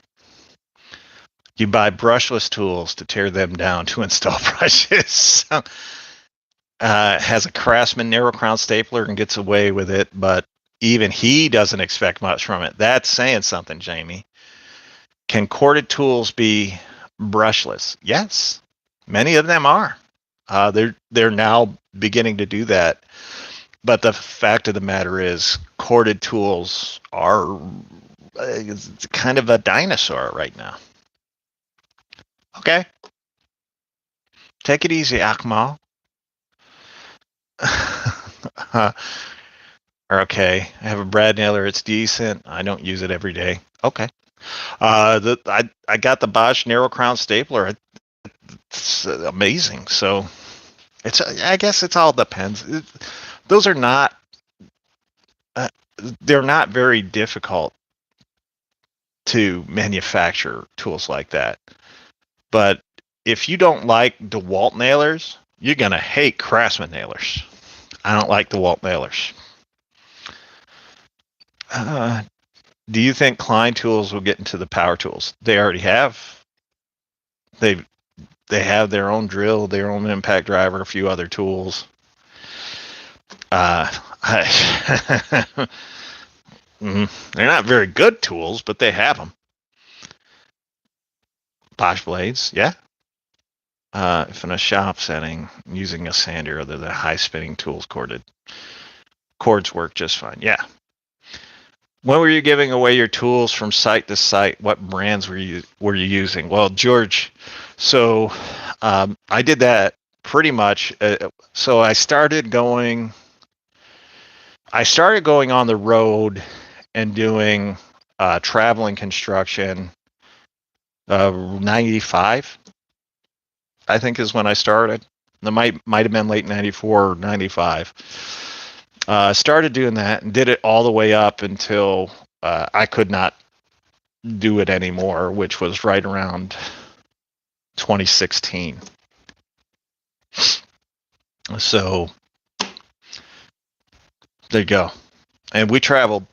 You buy brushless tools to tear them down to install brushes. Has a Craftsman narrow crown stapler and gets away with it, but even he doesn't expect much from it. That's saying something, Jamie. Can corded tools be brushless? Yes, many of them are. They're now beginning to do that. But the fact of the matter is, corded tools are kind of a dinosaur right now. Okay. Take it easy, Akmal. Okay, I have a brad nailer. It's decent. I don't use it every day. Okay. I got the Bosch narrow crown stapler. It's amazing. So I guess it all depends. Those are not. They're not very difficult to manufacture tools like that. But if you don't like DeWalt nailers, you're gonna hate Craftsman nailers. I don't like DeWalt nailers. Do you think Klein tools will get into the power tools? They already have. They have their own drill, their own impact driver, a few other tools. They're not very good tools, but they have them. Bosch blades, yeah. If in a shop setting, using a sander or the high spinning tools cords work just fine. Yeah. When were you giving away your tools from site to site? What brands were you using? Well, George, so I did that pretty much. So I started going on the road and doing traveling construction. 95, I think, is when I started. It might have been late 94 or 95. Started doing that and did it all the way up until I could not do it anymore, which was right around 2016. So there you go. And we traveled.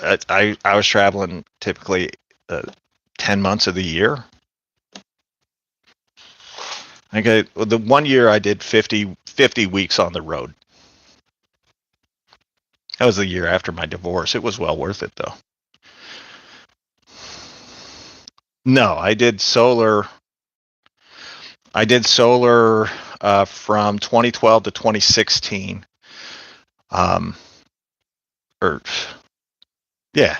I was traveling typically 10 months of the year. The 1 year I did 50 weeks on the road. That was the year after my divorce. It was well worth it, though. No, I did solar. From 2012 to 2016. Yeah.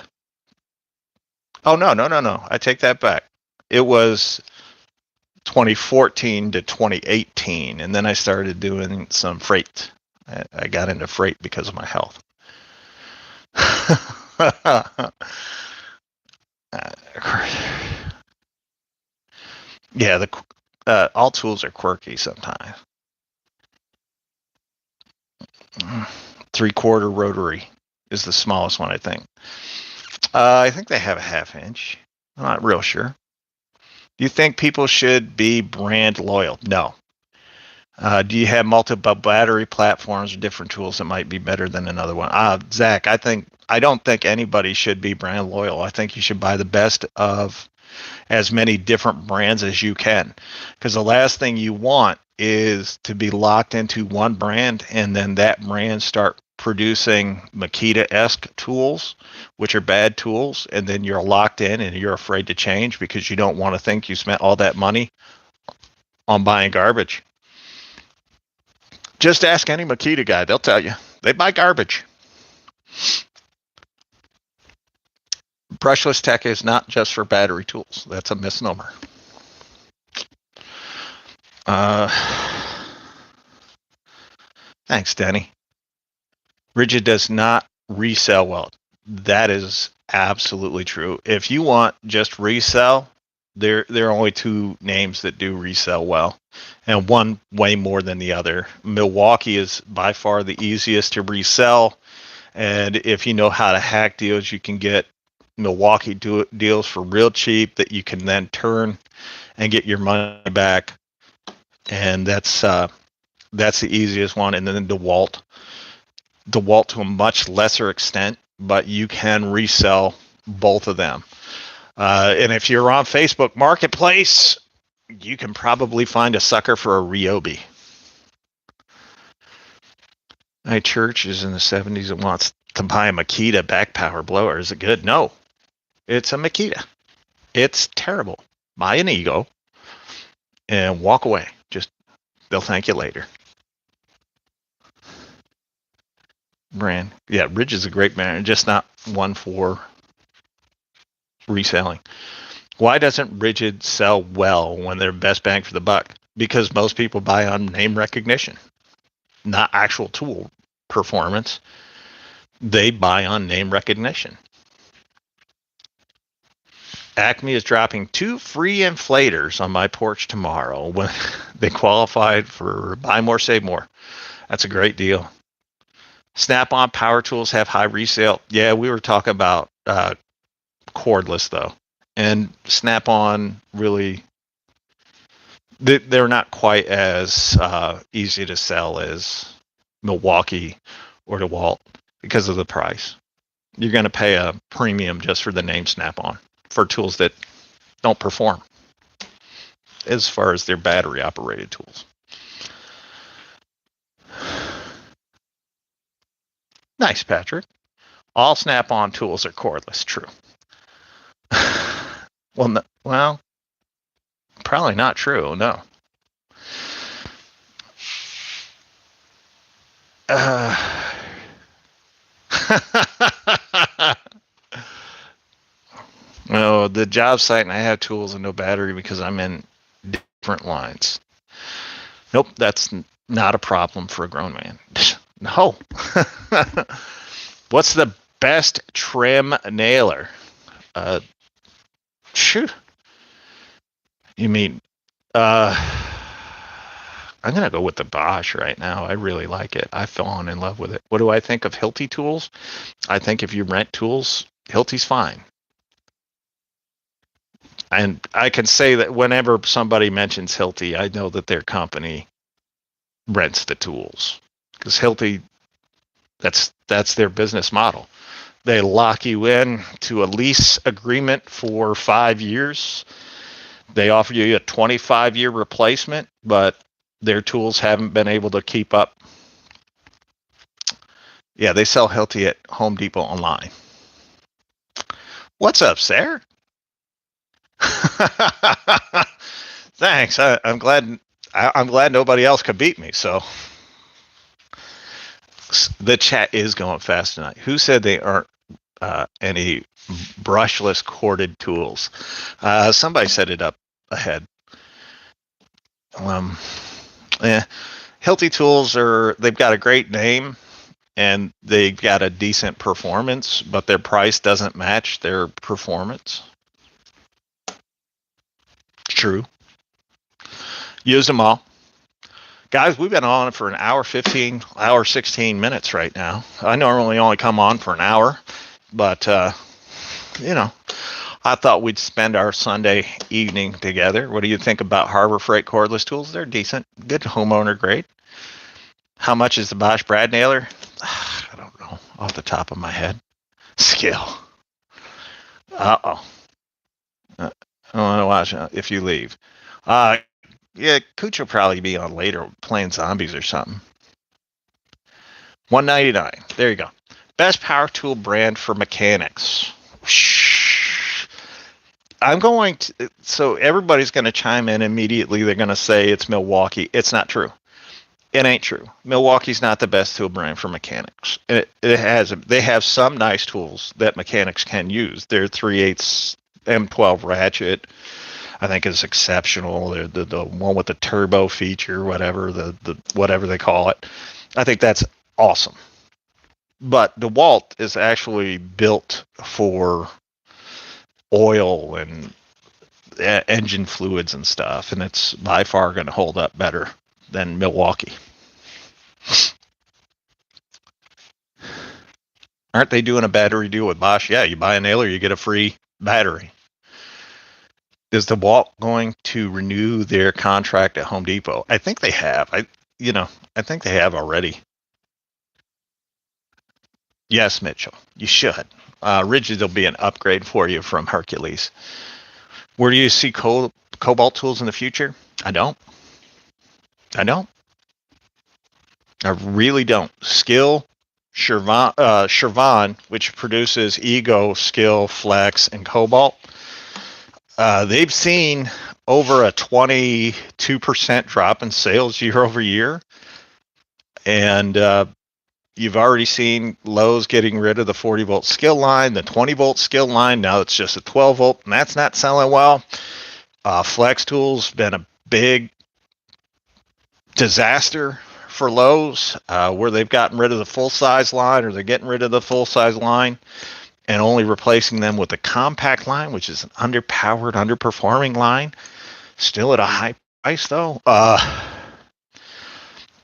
Oh, no. I take that back. It was 2014 to 2018, and then I started doing some freight. I got into freight because of my health. Yeah, all tools are quirky sometimes. 3/4 rotary is the smallest one, I think. I think they have a 1/2 inch. I'm not real sure. Do you think people should be brand loyal? No. Do you have multiple battery platforms or different tools that might be better than another one? Zach, I don't think anybody should be brand loyal. I think you should buy the best of as many different brands as you can, because the last thing you want is to be locked into one brand and then that brand start producing Makita-esque tools, which are bad tools, and then you're locked in and you're afraid to change because you don't want to think you spent all that money on buying garbage. Just ask any Makita guy. They'll tell you. They buy garbage. Brushless tech is not just for battery tools. That's a misnomer. Thanks, Denny. Rigid does not resell well. That is absolutely true. If you want just resell, there are only two names that do resell well, and one way more than the other. Milwaukee is by far the easiest to resell, and if you know how to hack deals, you can get Milwaukee deals for real cheap that you can then turn and get your money back, and that's the easiest one. And then dewalt to a much lesser extent, but you can resell both of them. And if you're on Facebook Marketplace, you can probably find a sucker for a ryobi. My church is in the 70s and wants to buy a Makita back power blower. Is it good? No. It's a Makita. It's terrible. Buy an Ego and walk away. They'll thank you later. Brand. Yeah, Ridge is a great brand, just not one for reselling. Why doesn't Rigid sell well when they're best bang for the buck? Because most people buy on name recognition, not actual tool performance. They buy on name recognition. Acme is dropping 2 free inflators on my porch tomorrow when they qualified for buy more, save more. That's a great deal. Snap-on power tools have high resale. Yeah, we were talking about cordless though, and Snap-on really, they're not quite as easy to sell as Milwaukee or DeWalt because of the price. You're going to pay a premium just for the name Snap-on for tools that don't perform as far as their battery operated tools. Nice, Patrick. All Snap-on tools are cordless. True. Well, probably not true. No. No, the job site and I have tools and no battery because I'm in different lines. Nope, that's not a problem for a grown man. No. What's the best trim nailer? Shoot. You mean I'm going to go with the Bosch right now. I really like it. I've fallen in love with it. What do I think of Hilti tools? I think if you rent tools, Hilti's fine. And I can say that whenever somebody mentions Hilti, I know that their company rents the tools. Because Hilti, that's their business model. They lock you in to a lease agreement for 5 years. They offer you a 25-year replacement, but their tools haven't been able to keep up. Yeah, they sell Hilti at Home Depot online. What's up, Sarah? Thanks. I'm glad. I'm glad nobody else could beat me. So the chat is going fast tonight. Who said they aren't any brushless corded tools? Somebody set it up ahead. Yeah, Hilti tools they've got a great name and they've got a decent performance, but their price doesn't match their performance. True. Use them all. Guys, we've been on for an hour 15, hour 16 minutes right now. I normally only come on for an hour, but, I thought we'd spend our Sunday evening together. What do you think about Harbor Freight cordless tools? They're decent, good homeowner grade. How much is the Bosch Brad Nailer? I don't know off the top of my head. Skill. Uh-oh. I want to watch if you leave. Yeah, Cooch will probably be on later playing zombies or something. $199. There you go. Best power tool brand for mechanics. I'm going to, so everybody's going to chime in immediately. They're going to say it's Milwaukee. It's not true. It ain't true. Milwaukee's not the best tool brand for mechanics. They have some nice tools that mechanics can use. Their 3/8 M12 ratchet, I think, is exceptional. The one with the turbo feature, whatever whatever they call it, I think that's awesome. But dewalt is actually built for oil and engine fluids and stuff, and it's by far going to hold up better than Milwaukee. Aren't they doing a battery deal with Bosch? Yeah, you buy a nailer, you get a free battery. Is DeWalt going to renew their contract at Home Depot? I think they have. I think they have already. Yes, Mitchell, you should. Rigid will be an upgrade for you from Hercules. Where do you see Cobalt tools in the future? I don't. I really don't. Skill, Shervan, which produces Ego, Skill, Flex, and Cobalt. They've seen over a 22% drop in sales year over year. And you've already seen Lowe's getting rid of the 40-volt skill line, the 20-volt skill line. Now it's just a 12-volt, and that's not selling well. Flex Tools been a big disaster for Lowe's, where they've gotten rid of the full-size line, or they're getting rid of the full-size line and only replacing them with a compact line, which is an underpowered, underperforming line. Still at a high price, though.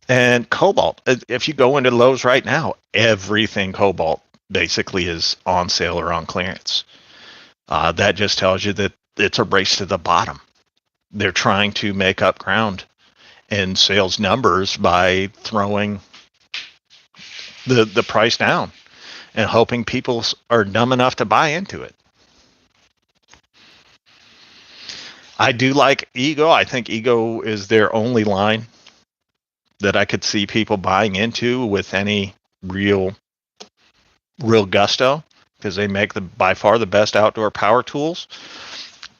And Cobalt, if you go into Lowe's right now, everything Cobalt basically is on sale or on clearance. That just tells you that it's a race to the bottom. They're trying to make up ground in sales numbers by throwing the price down and hoping people are dumb enough to buy into it. I do like Ego. I think Ego is their only line that I could see people buying into with any real gusto, because they make by far the best outdoor power tools.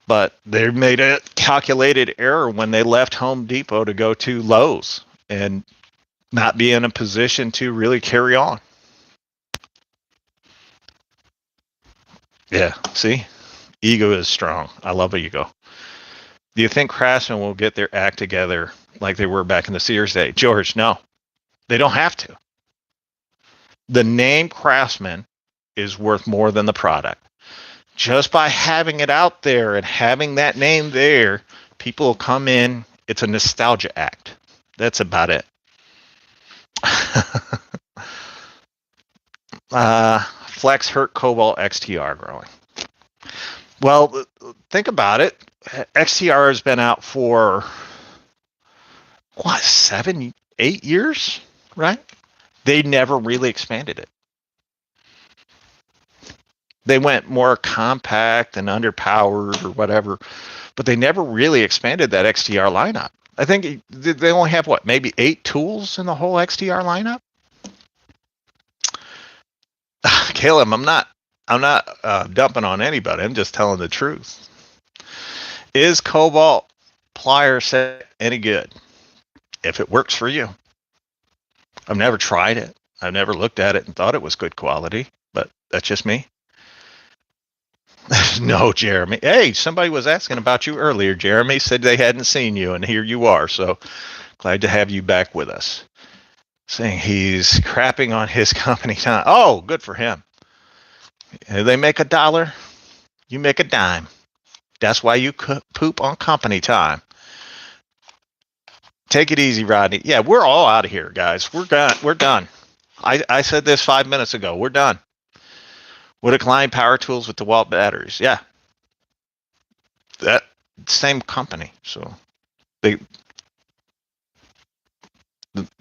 But they made a calculated error when they left Home Depot to go to Lowe's and not be in a position to really carry on. Yeah, see? Ego is strong. I love Ego. Do you think Craftsman will get their act together like they were back in the Sears day? George, no. They don't have to. The name Craftsman is worth more than the product. Just by having it out there and having that name there, people will come in. It's a nostalgia act. That's about it. Flex hurt Cobalt XTR growing. Well, think about it. XTR has been out for what, 7, 8 years, right? They never really expanded it. They went more compact and underpowered or whatever, but they never really expanded that XTR lineup. I think they only have what, maybe 8 tools in the whole XTR lineup. Caleb, I'm not dumping on anybody. I'm just telling the truth. Is Cobalt plier set any good? If it works for you. I've never tried it. I've never looked at it and thought it was good quality, but that's just me. No, Jeremy. Hey, somebody was asking about you earlier. Jeremy said they hadn't seen you, and here you are. So glad to have you back with us. Saying he's crapping on his company time. Oh, good for him. They make $1, you make a dime. That's why you poop on company time. Take it easy, Rodney. Yeah, we're all out of here, guys. We're done. I said this 5 minutes ago. We're done. Would decline power tools with DeWalt batteries. Yeah. That same company. So the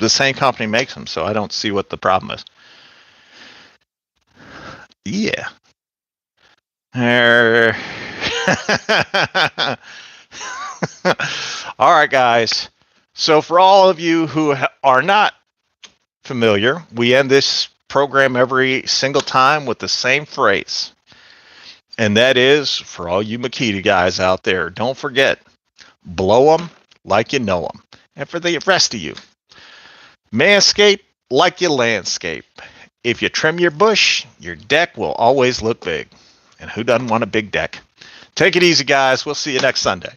same company makes them, so I don't see what the problem is. Yeah. All right, guys. So for all of you who are not familiar, we end this program every single time with the same phrase. And that is, for all you Makita guys out there, don't forget, blow them like you know them. And for the rest of you, manscape like you landscape. If you trim your bush, your deck will always look big. And who doesn't want a big deck? Take it easy, guys. We'll see you next Sunday.